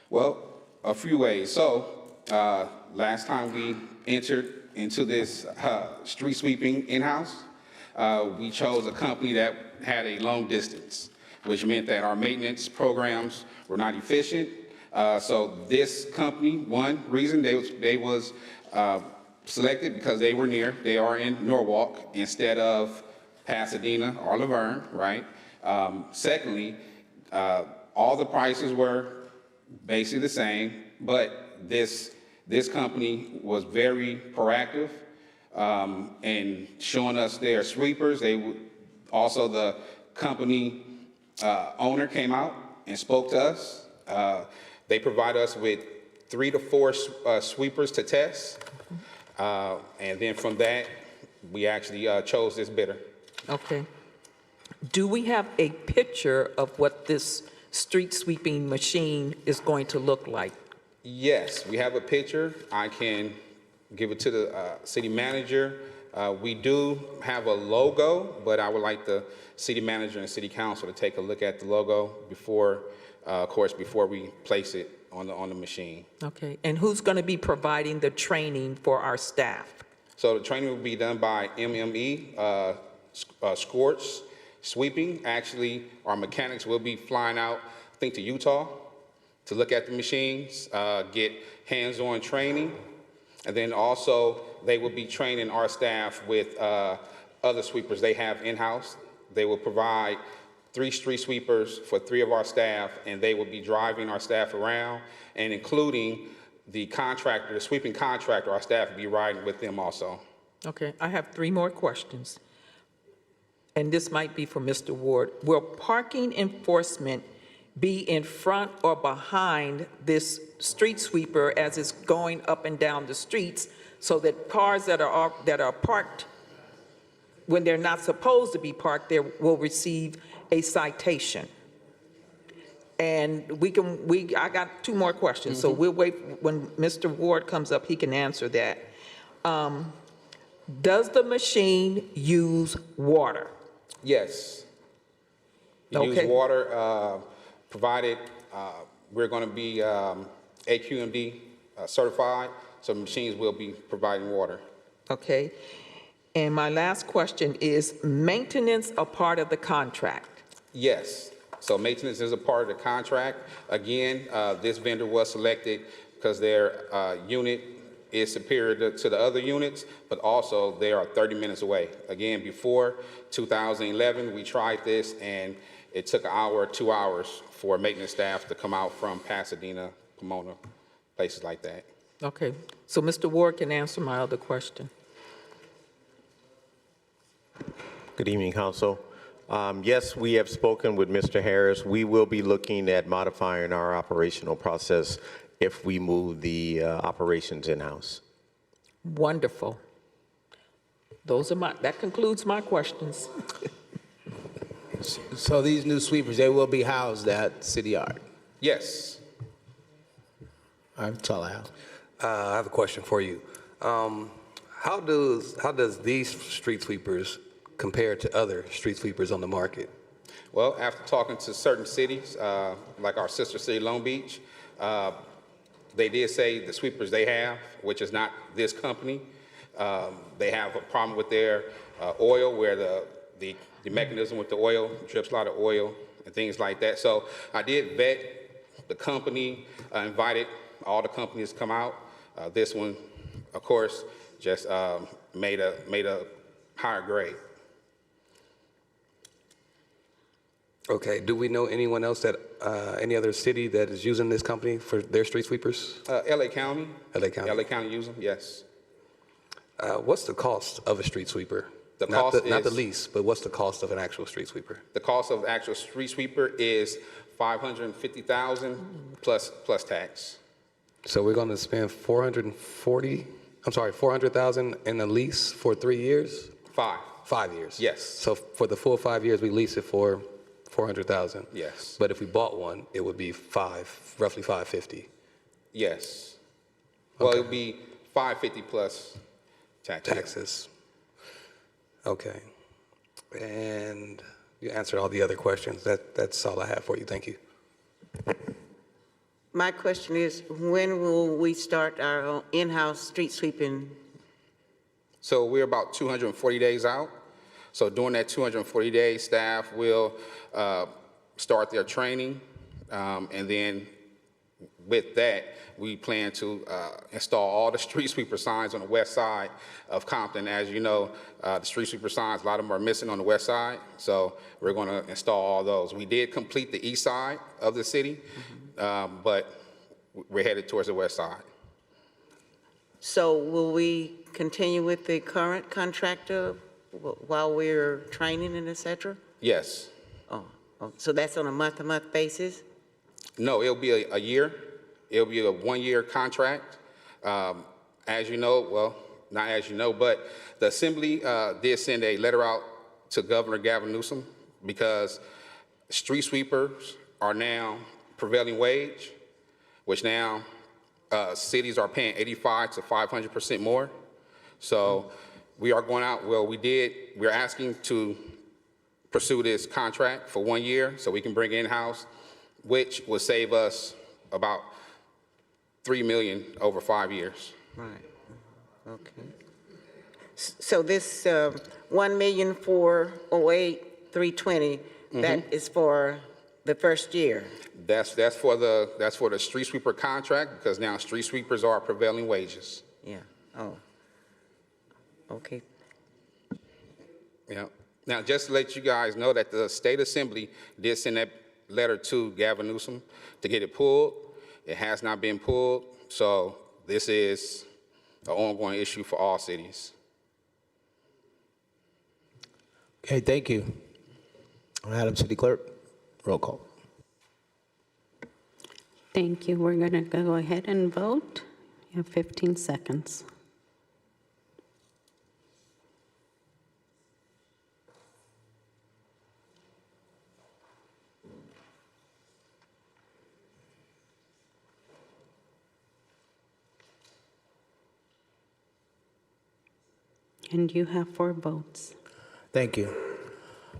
Well, a few ways. So last time we entered into this street sweeping in-house, we chose a company that had a long distance, which meant that our maintenance programs were not efficient. So this company, one reason they was selected because they were near. They are in Norwalk instead of Pasadena or Laverne, right? Secondly, all the prices were basically the same, but this company was very proactive in showing us their sweepers. Also, the company owner came out and spoke to us. They provide us with 3 to 4 sweepers to test. And then from that, we actually chose this bidder. Okay. Do we have a picture of what this street sweeping machine is going to look like? Yes, we have a picture. I can give it to the city manager. We do have a logo, but I would like the city manager and city council to take a look at the logo before, of course, before we place it on the machine. Okay. And who's going to be providing the training for our staff? So the training will be done by MME, Scorch Sweeping. Actually, our mechanics will be flying out, I think, to Utah to look at the machines, get hands-on training. And then also, they will be training our staff with other sweepers they have in-house. They will provide 3 street sweepers for 3 of our staff, and they will be driving our staff around, and including the contractor, the sweeping contractor, our staff will be riding with them also. Okay. I have 3 more questions. and this might be for Mr. Ward, will parking enforcement be in front or behind this street sweeper as it's going up and down the streets so that cars that are parked when they're not supposed to be parked there will receive a citation? And I got two more questions, so we'll wait. When Mr. Ward comes up, he can answer that. Does the machine use water? Yes. You use water, provided we're going to be AQMD certified, so machines will be providing water. Okay. And my last question is, maintenance a part of the contract? Yes. So maintenance is a part of the contract. Again, this vendor was selected because their unit is superior to the other units, but also they are 30 minutes away. Again, before 2011, we tried this, and it took an hour or 2 hours for maintenance staff to come out from Pasadena, Pomona, places like that. Okay. So Mr. Ward can answer my other question. Good evening, Council. Yes, we have spoken with Mr. Harris. We will be looking at modifying our operational process if we move the operations in-house. Wonderful. That concludes my questions. So these new sweepers, they will be housed at City Yard? Yes. All right, that's all I have. I have a question for you. How does these street sweepers compare to other street sweepers on the market? Well, after talking to certain cities, like our sister city, Long Beach, they did say the sweepers they have, which is not this company, they have a problem with their oil, where the mechanism with the oil drips a lot of oil and things like that. So I did vet the company, invited all the companies to come out. This one, of course, just made a higher grade. Okay, do we know anyone else any other city that is using this company for their street sweepers? LA County. LA County. LA County use them, yes. What's the cost of a street sweeper? Not the lease, but what's the cost of an actual street sweeper? The cost of the actual street sweeper is $550,000 plus tax. So we're going to spend $400,000 in a lease for 3 years? 5 years. Yes. So for the full 5 years, we lease it for $400,000. Yes. But if we bought one, it would be roughly $550. Yes. Well, it would be $550 plus taxes. Okay. And you answered all the other questions. That's all I have for you. Thank you. My question is, when will we start our own in-house street sweeping? So we're about 240 days out. So during that 240 days, staff will start their training, and then with that, we plan to install all the street sweeper signs on the west side of Compton. As you know, the street sweeper signs, a lot of them are missing on the west side, so we're going to install all those. We did complete the east side of the city, but we're headed towards the west side. So will we continue with the current contractor while we're training and et cetera? Yes. Oh, so that's on a month-to-month basis? No, it'll be a year. It'll be a 1-year contract. As you know, well, not as you know, but the Assembly did send a letter out to Governor Gavin Newsom because street sweepers are now prevailing wage, which now cities are paying 85 to 500% more. So we are going out, we're asking to pursue this contract for 1 year so we can bring in-house, which will save us about $3 million over 5 years. Right, okay. So this $1,408,320, that is for the first year? That's for the street sweeper contract, because now street sweepers are prevailing wages. Yeah, oh, okay. Yeah. Now, just to let you guys know that the State Assembly did send that letter to Gavin Newsom to get it pulled. It has not been pulled, so this is an ongoing issue for all cities. Okay, thank you. Madam City Clerk, roll call. Thank you. We're going to go ahead and vote. You have 15 seconds. And you have 4 votes. Thank you.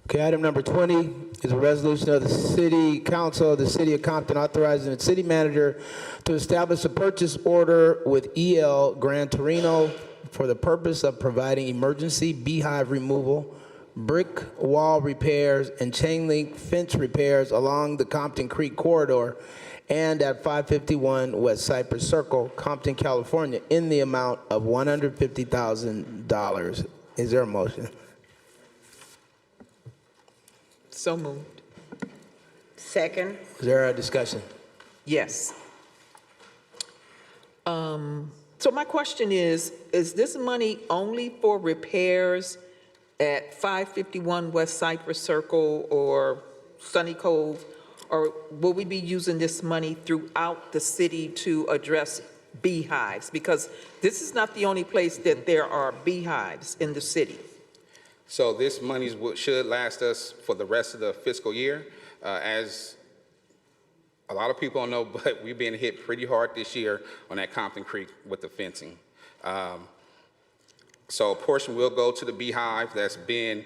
Okay, item number 20 is a resolution of the City Council of the City of Compton authorizing the city manager to establish a purchase order with EL Gran Torino for the purpose of providing emergency beehive removal, brick wall repairs, and chain link fence repairs along the Compton Creek corridor and at 551 West Cypress Circle, Compton, California, in the amount of $150,000. Is there a motion? So moved. Second. Is there a discussion? Yes. So my question is this money only for repairs at 551 West Cypress Circle or Sunny Cove, or will we be using this money throughout the city to address beehives? Because this is not the only place that there are beehives in the city. So this money should last us for the rest of the fiscal year. As a lot of people don't know, but we've been hit pretty hard this year on that Compton Creek with the fencing. So a portion will go to the beehive that's been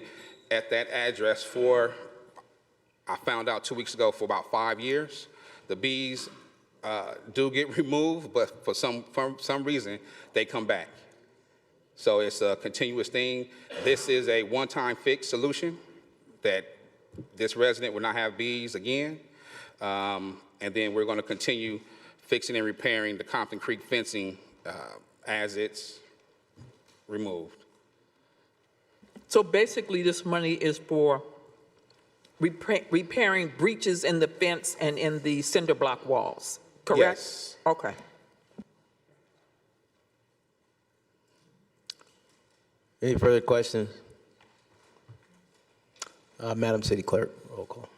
at that address for, I found out 2 weeks ago, for about 5 years. The bees do get removed, but for some reason, they come back. So it's a continuous thing. This is a one-time fix solution that this resident will not have bees again. And then we're going to continue fixing and repairing the Compton Creek fencing as it's removed. So basically, this money is for repairing breaches in the fence and in the cinder block walls, correct? Yes. Okay. Any further questions? Madam City Clerk, roll call.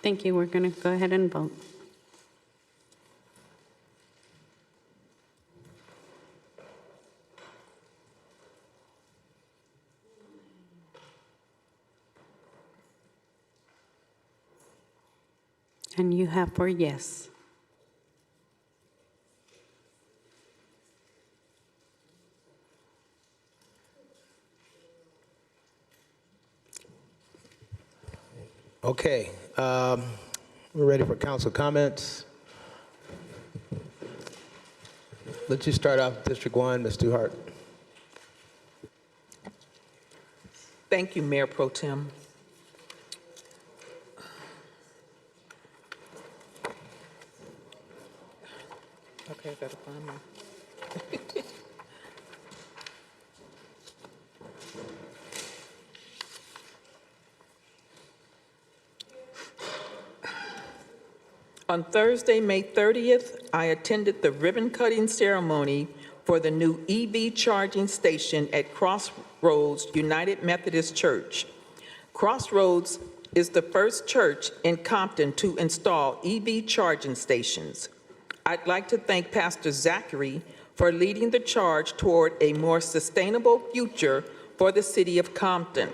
Thank you. We're going to go ahead and vote. And you have 4 yes. Okay, we're ready for council comments. Let's just start off District 1, Ms. Duhart. Thank you, Mayor Pro Tem. Okay, I gotta find my. On Thursday, May 30th, I attended the ribbon-cutting ceremony for the new EV charging station at Crossroads United Methodist Church. Crossroads is the first church in Compton to install EV charging stations. I'd like to thank Pastor Zachary for leading the charge toward a more sustainable future for the city of Compton.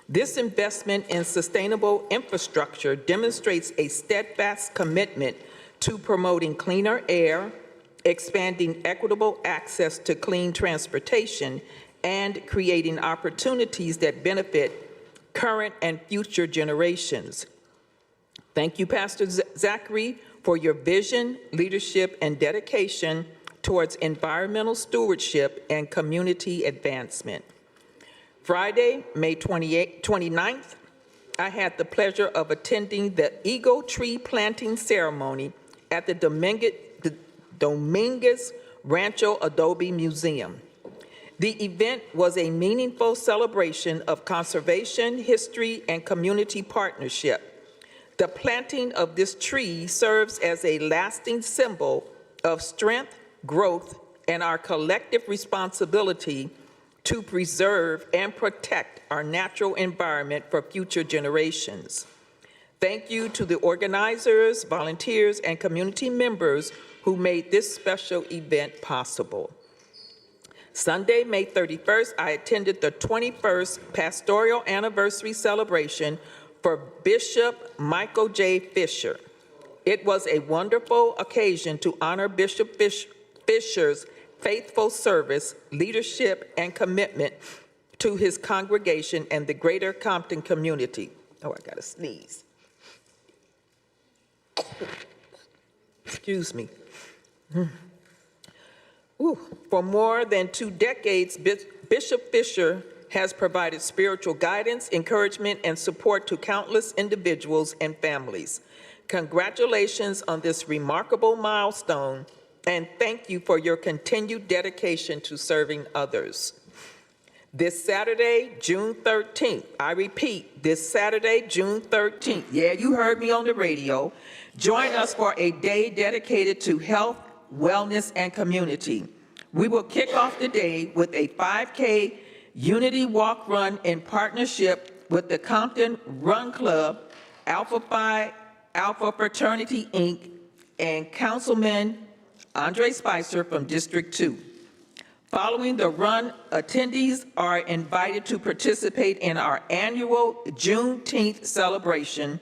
This investment in sustainable infrastructure demonstrates a steadfast commitment to promoting cleaner air, expanding equitable access to clean transportation, and creating opportunities that benefit current and future generations. Thank you, Pastor Zachary, for your vision, leadership, and dedication towards environmental stewardship and community advancement. Friday, May 29th, I had the pleasure of attending the Eagle Tree Planting Ceremony at the Dominguez Rancho Adobe Museum. The event was a meaningful celebration of conservation, history, and community partnership. The planting of this tree serves as a lasting symbol of strength, growth, and our collective responsibility to preserve and protect our natural environment for future generations. Thank you to the organizers, volunteers, and community members who made this special event possible. Sunday, May 31st, I attended the 21st Pastoral Anniversary Celebration for Bishop Michael J. Fisher. It was a wonderful occasion to honor Bishop Fisher's faithful service, leadership, and commitment to his congregation and the greater Compton community. Oh, I gotta sneeze. Excuse me. Ooh. For more than 2 decades, Bishop Fisher has provided spiritual guidance, encouragement, and support to countless individuals and families. Congratulations on this remarkable milestone, and thank you for your continued dedication to serving others. This Saturday, June 13th, I repeat, this Saturday, June 13th, yeah, you heard me on the radio, join us for a day dedicated to health, wellness, and community. We will kick off the day with a 5K Unity Walk Run in partnership with the Compton Run Club, Alpha Phi Alpha Fraternity, Inc., and Councilman Andre Spicer from District 2. Following the run, attendees are invited to participate in our annual Juneteenth celebration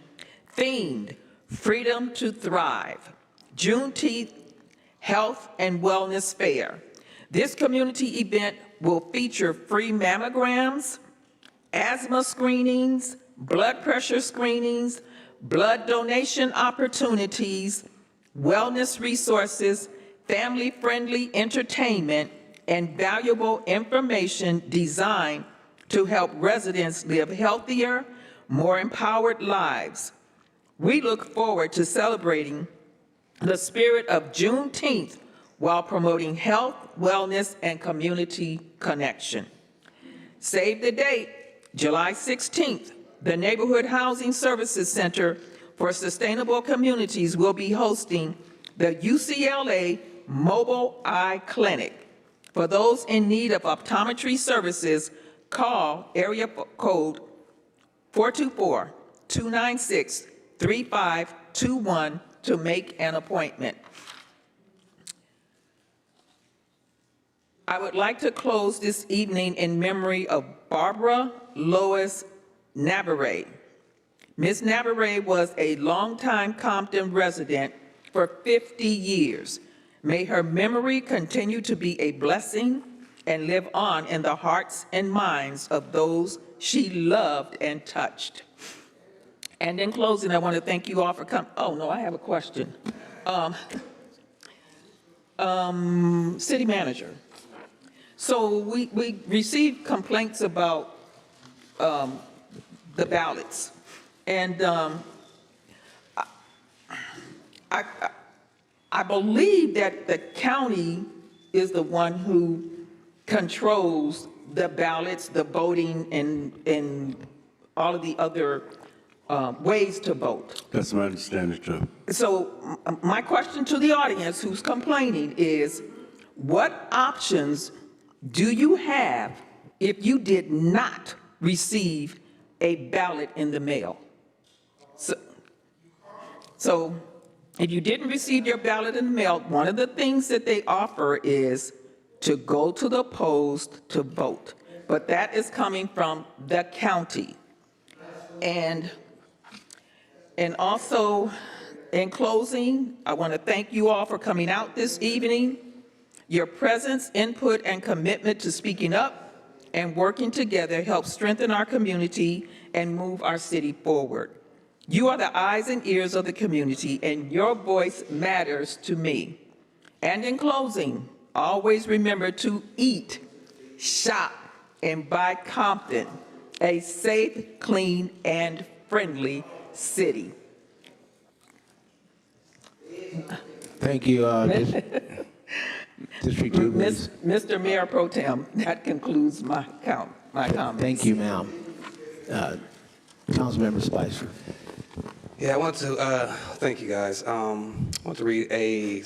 themed Freedom to Thrive, Juneteenth Health and Wellness Fair. This community event will feature free mammograms, asthma screenings, blood pressure screenings, blood donation opportunities, wellness resources, family-friendly entertainment, and valuable information designed to help residents live healthier, more empowered lives. We look forward to celebrating the spirit of Juneteenth while promoting health, wellness, and community connection. Save the date, July 16th, the Neighborhood Housing Services Center for Sustainable Communities will be hosting the UCLA Mobile Eye Clinic. For those in need of optometry services, call area code 424-296-3521 to make an appointment. I would like to close this evening in memory of Barbara Lois Navarre. Ms. Navarre was a longtime Compton resident for 50 years. May her memory continue to be a blessing and live on in the hearts and minds of those she loved and touched. And in closing, I want to thank you all for coming. Oh, no, I have a question. City manager. So we received complaints about the ballots. And I believe that the county is the one who controls the ballots, the voting, and all of the other ways to vote. That's my understanding, Joe. So my question to the audience who's complaining is, what options do you have if you did not receive a ballot in the mail? So if you didn't receive your ballot in the mail, one of the things that they offer is to go to the polls to vote. But that is coming from the county. And also, in closing, I want to thank you all for coming out this evening. Your presence, input, and commitment to speaking up and working together helps strengthen our community and move our city forward. You are the eyes and ears of the community, and your voice matters to me. And in closing, always remember to eat, shop, and buy Compton, a safe, clean, and friendly city. Thank you, District 2. Mr. Mayor Pro Tem, that concludes my comments. Thank you, ma'am. Councilmember Spicer. Yeah, I want to thank you guys. I want to read a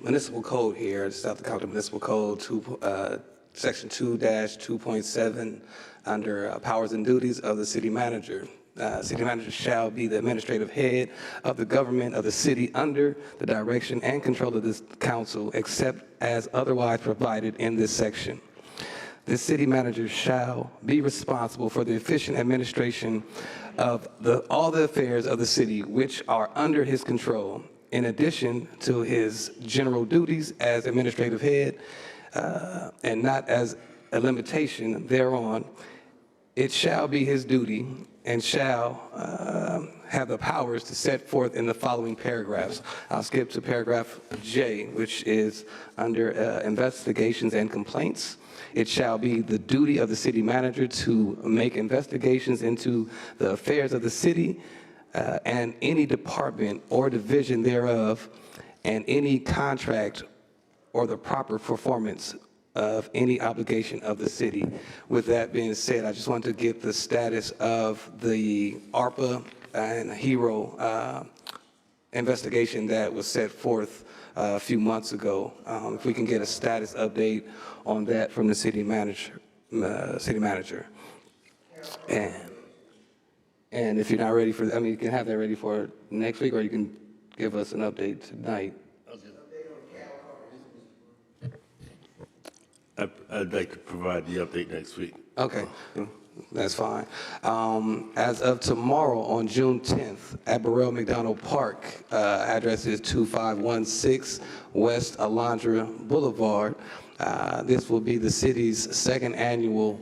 municipal code here, South Dakota Municipal Code Section 2-2.7, under powers and duties of the city manager. City manager shall be the administrative head of the government of the city under the direction and control of this council, except as otherwise provided in this section. The city manager shall be responsible for the efficient administration of all the affairs of the city which are under his control, in addition to his general duties as administrative head, and not as a limitation thereon. It shall be his duty and shall have the powers to set forth in the following paragraphs. I'll skip to paragraph J, which is under investigations and complaints. It shall be the duty of the city manager to make investigations into the affairs of the city and any department or division thereof, and any contract or the proper performance of any obligation of the city. With that being said, I just want to get the status of the ARPA and HERO investigation that was set forth a few months ago. If we can get a status update on that from the city manager. And if you're not ready for, you can have that ready for next week, or you can give us an update tonight. I'd like to provide the update next week. Okay, that's fine. As of tomorrow, on June 10th, at Burrell McDonald Park, address is 2516 West Alondra Boulevard. This will be the city's second annual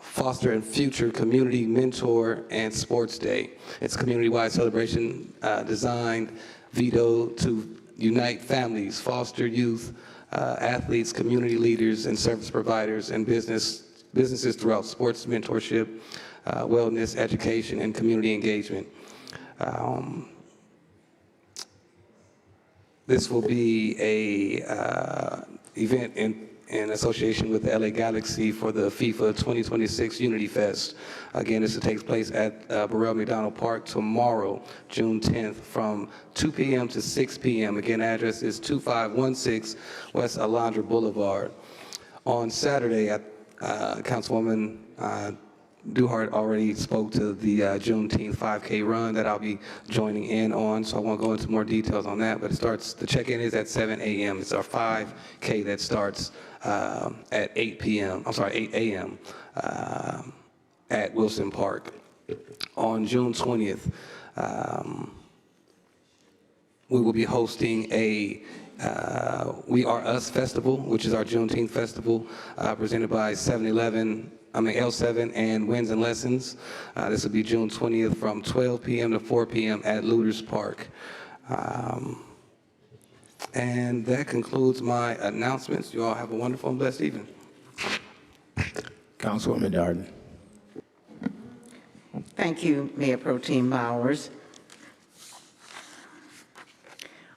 Foster and Future Community Mentor and Sports Day. It's a community-wide celebration designed, vetoed to unite families, foster youth, athletes, community leaders, and service providers, and businesses throughout sports mentorship, wellness, education, and community engagement. This will be a event in association with the LA Galaxy for the FIFA 2026 Unity Fest. Again, this takes place at Burrell McDonald Park tomorrow, June 10th, from 2 p.m. to 6 p.m. Again, address is 2516 West Alondra Boulevard. On Saturday, Councilwoman Duhart already spoke to the Juneteenth 5K run that I'll be joining in on, so I won't go into more details on that, but the check-in is at 7 a.m. It's our 5K that starts at 8 a.m. At Wilson Park. On June 20th, we will be hosting a We Are Us Festival, which is our Juneteenth festival, presented by L7 and Winds and Lessons. This will be June 20th from 12 p.m. to 4 p.m. at Luders Park. And that concludes my announcements. You all have a wonderful and blessed evening. Councilwoman Darden. Thank you, Mayor Pro Tem Bowers.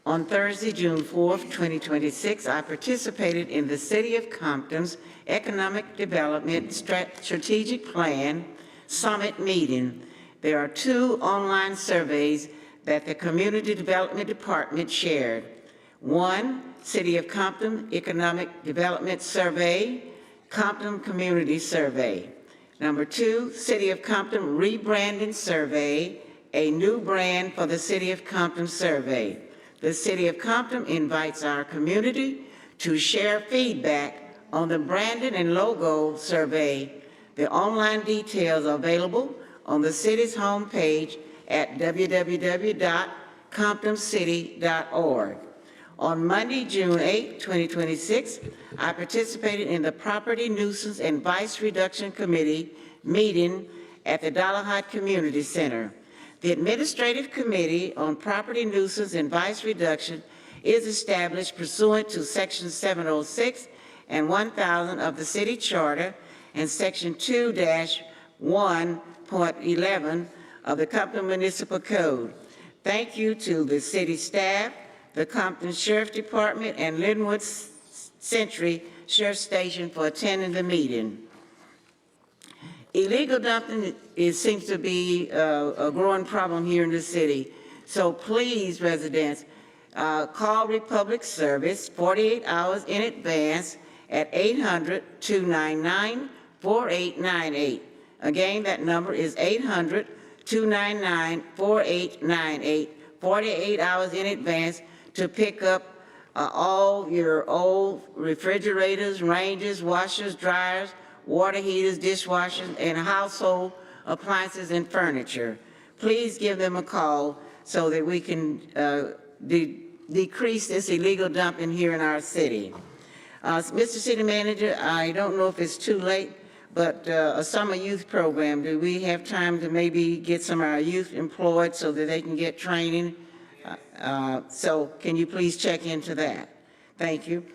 On Thursday, June 4th, 2026, I participated in the City of Compton's Economic Development Strategic Plan Summit meeting. There are 2 online surveys that the Community Development Department shared. 1, City of Compton Economic Development Survey, Compton Community Survey. Number 2, City of Compton Rebranding Survey, a new brand for the City of Compton survey. The City of Compton invites our community to share feedback on the branding and logo survey. The online details are available on the city's homepage at www.comptoncity.org. On Monday, June 8, 2026, I participated in the Property Nuisance and Vice Reduction Committee meeting at the Dollarhide Community Center. The Administrative Committee on Property Nuisance and Vice Reduction is established pursuant to Section 706 and 1000 of the City Charter and Section 2-1.11 of the Compton Municipal Code. Thank you to the city staff, the Compton Sheriff Department, and Linwood Century Sheriff Station for attending the meeting. Illegal dumping seems to be a growing problem here in the city. So please, residents, call Republic Service 48 hours in advance at 800-299-4898. Again, that number is 800-299-4898, 48 hours in advance to pick up all your old refrigerators, ranges, washers, dryers, water heaters, dishwashers, and household appliances and furniture. Please give them a call so that we can decrease this illegal dumping here in our city. Mr. City Manager, I don't know if it's too late, but a summer youth program, do we have time to maybe get some of our youth employed so that they can get training? So can you please check into that? Thank you.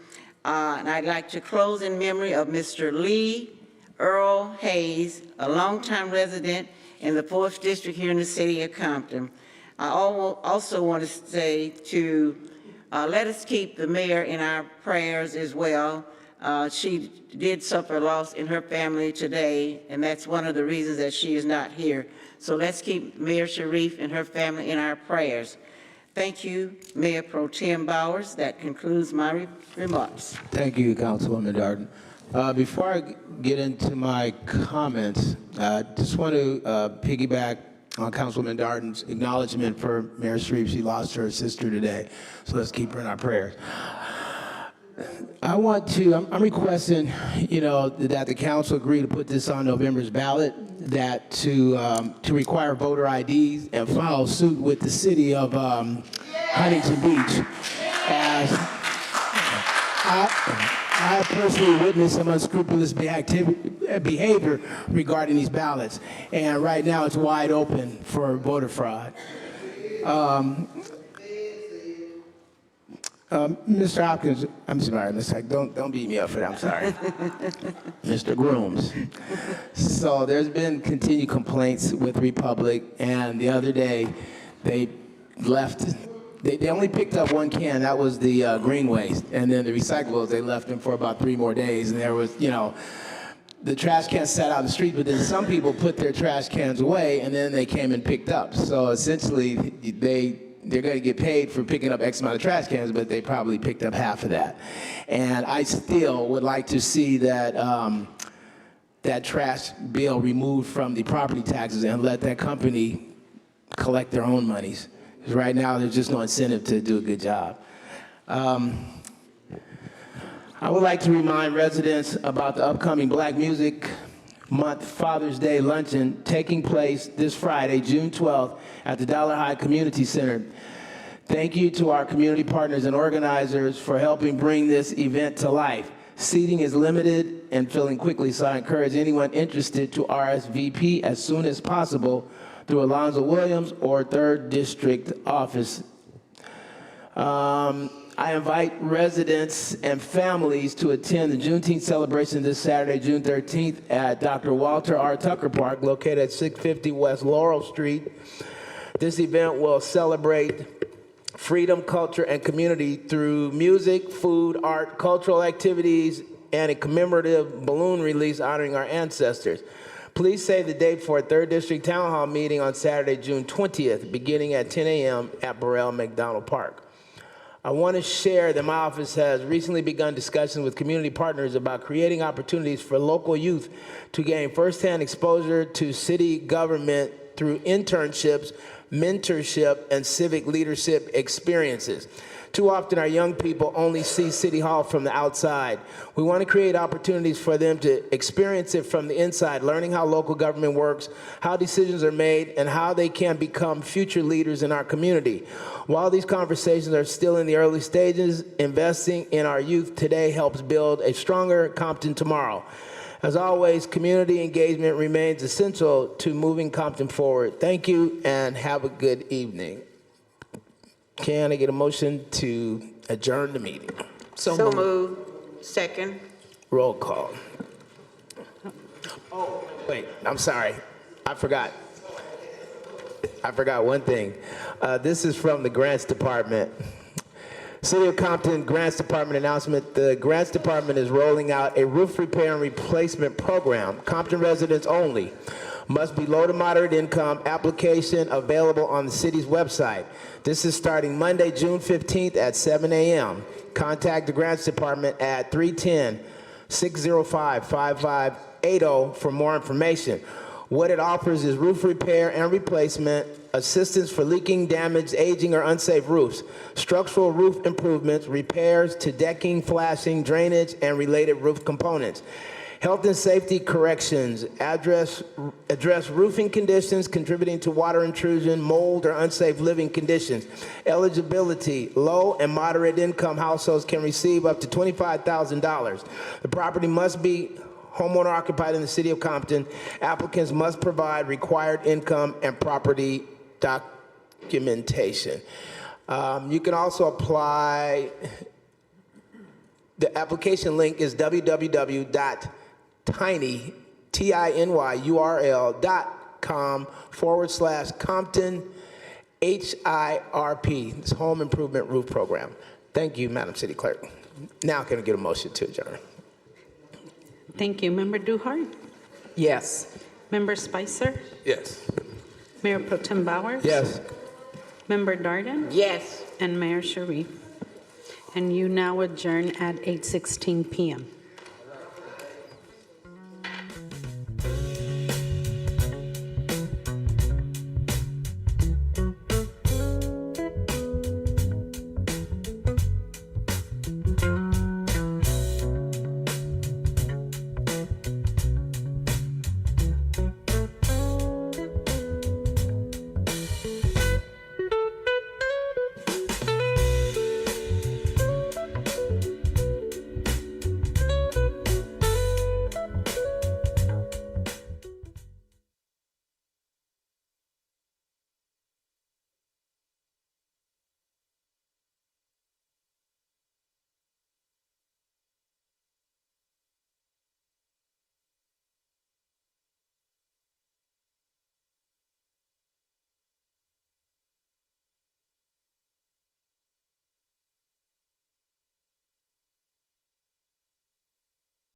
And I'd like to close in memory of Mr. Lee Earl Hayes, a longtime resident in the 4th District here in the city of Compton. I also want to say to let us keep the mayor in our prayers as well. She did suffer loss in her family today, and that's one of the reasons that she is not here. So let's keep Mayor Sharif and her family in our prayers. Thank you, Mayor Pro Tem Bowers. That concludes my remarks. Thank you, Councilwoman Darden. Before I get into my comments, I just want to piggyback on Councilwoman Darden's acknowledgement for Mayor Sharif. She lost her sister today, so let's keep her in our prayers. I'm requesting, that the council agree to put this on November's ballot, that to require voter IDs and follow suit with the city of Huntington Beach, as I personally witnessed some unscrupulous behavior regarding these ballots, and right now it's wide open for voter fraud. Mr. Hopkins, I'm sorry, don't beat me up for that, I'm sorry. Mr. Grooms. So there's been continued complaints with Republic, and the other day they left, they only picked up one can, that was the green waste, and then the recyclables, they left them for about 3 more days, and there was, the trash cans sat out in the street, but then some people put their trash cans away, and then they came and picked up. So essentially, they're going to get paid for picking up X amount of trash cans, but they probably picked up half of that. And I still would like to see that that trash bill removed from the property taxes and let that company collect their own monies. Because right now, there's just no incentive to do a good job. I would like to remind residents about the upcoming Black Music Month Father's Day luncheon taking place this Friday, June 12th, at the Dollar High Community Center. Thank you to our community partners and organizers for helping bring this event to life. Seating is limited and filling quickly, so I encourage anyone interested to RSVP as soon as possible through Alonzo Williams or 3rd District office. I invite residents and families to attend the Juneteenth celebration this Saturday, June 13th at Dr. Walter R. Tucker Park, located at 650 West Laurel Street. This event will celebrate freedom, culture, and community through music, food, art, cultural activities, and a commemorative balloon release honoring our ancestors. Please save the date for a 3rd District Town Hall meeting on Saturday, June 20th, beginning at 10 a.m. at Burrell McDonald Park. I want to share that my office has recently begun discussions with community partners about creating opportunities for local youth to gain firsthand exposure to city government through internships, mentorship, and civic leadership experiences. Too often, our young people only see City Hall from the outside. We want to create opportunities for them to experience it from the inside, learning how local government works, how decisions are made, and how they can become future leaders in our community. While these conversations are still in the early stages, investing in our youth today helps build a stronger Compton tomorrow. As always, community engagement remains essential to moving Compton forward. Thank you, and have a good evening. Can I get a motion to adjourn the meeting? So moved. Second. Roll call. Oh, wait, I'm sorry. I forgot one thing. This is from the Grants Department. City of Compton Grants Department announcement. The Grants Department is rolling out a roof repair and replacement program. Compton residents only. Must be low to moderate income. Application available on the city's website. This is starting Monday, June 15th at 7 a.m. Contact the Grants Department at 605-5580 for more information. What it offers is roof repair and replacement, assistance for leaking, damaged, aging, or unsafe roofs, structural roof improvements, repairs to decking, flashing, drainage, and related roof components. Health and safety corrections, address roofing conditions contributing to water intrusion, mold, or unsafe living conditions. Eligibility, low and moderate income households can receive up to $25,000. The property must be homeowner occupied in the city of Compton. Applicants must provide required income and property documentation. You can also apply. The application link is www.tinyurl.com/Compton HIRP. It's Home Improvement Roof Program. Thank you, Madam City Clerk. Now can I get a motion to adjourn? Thank you. Member Duhart? Yes. Member Spicer? Yes. Mayor Pro Tem Bowers? Yes. Member Darden? Yes. And Mayor Sharif. And you now adjourn at 8:16 p.m.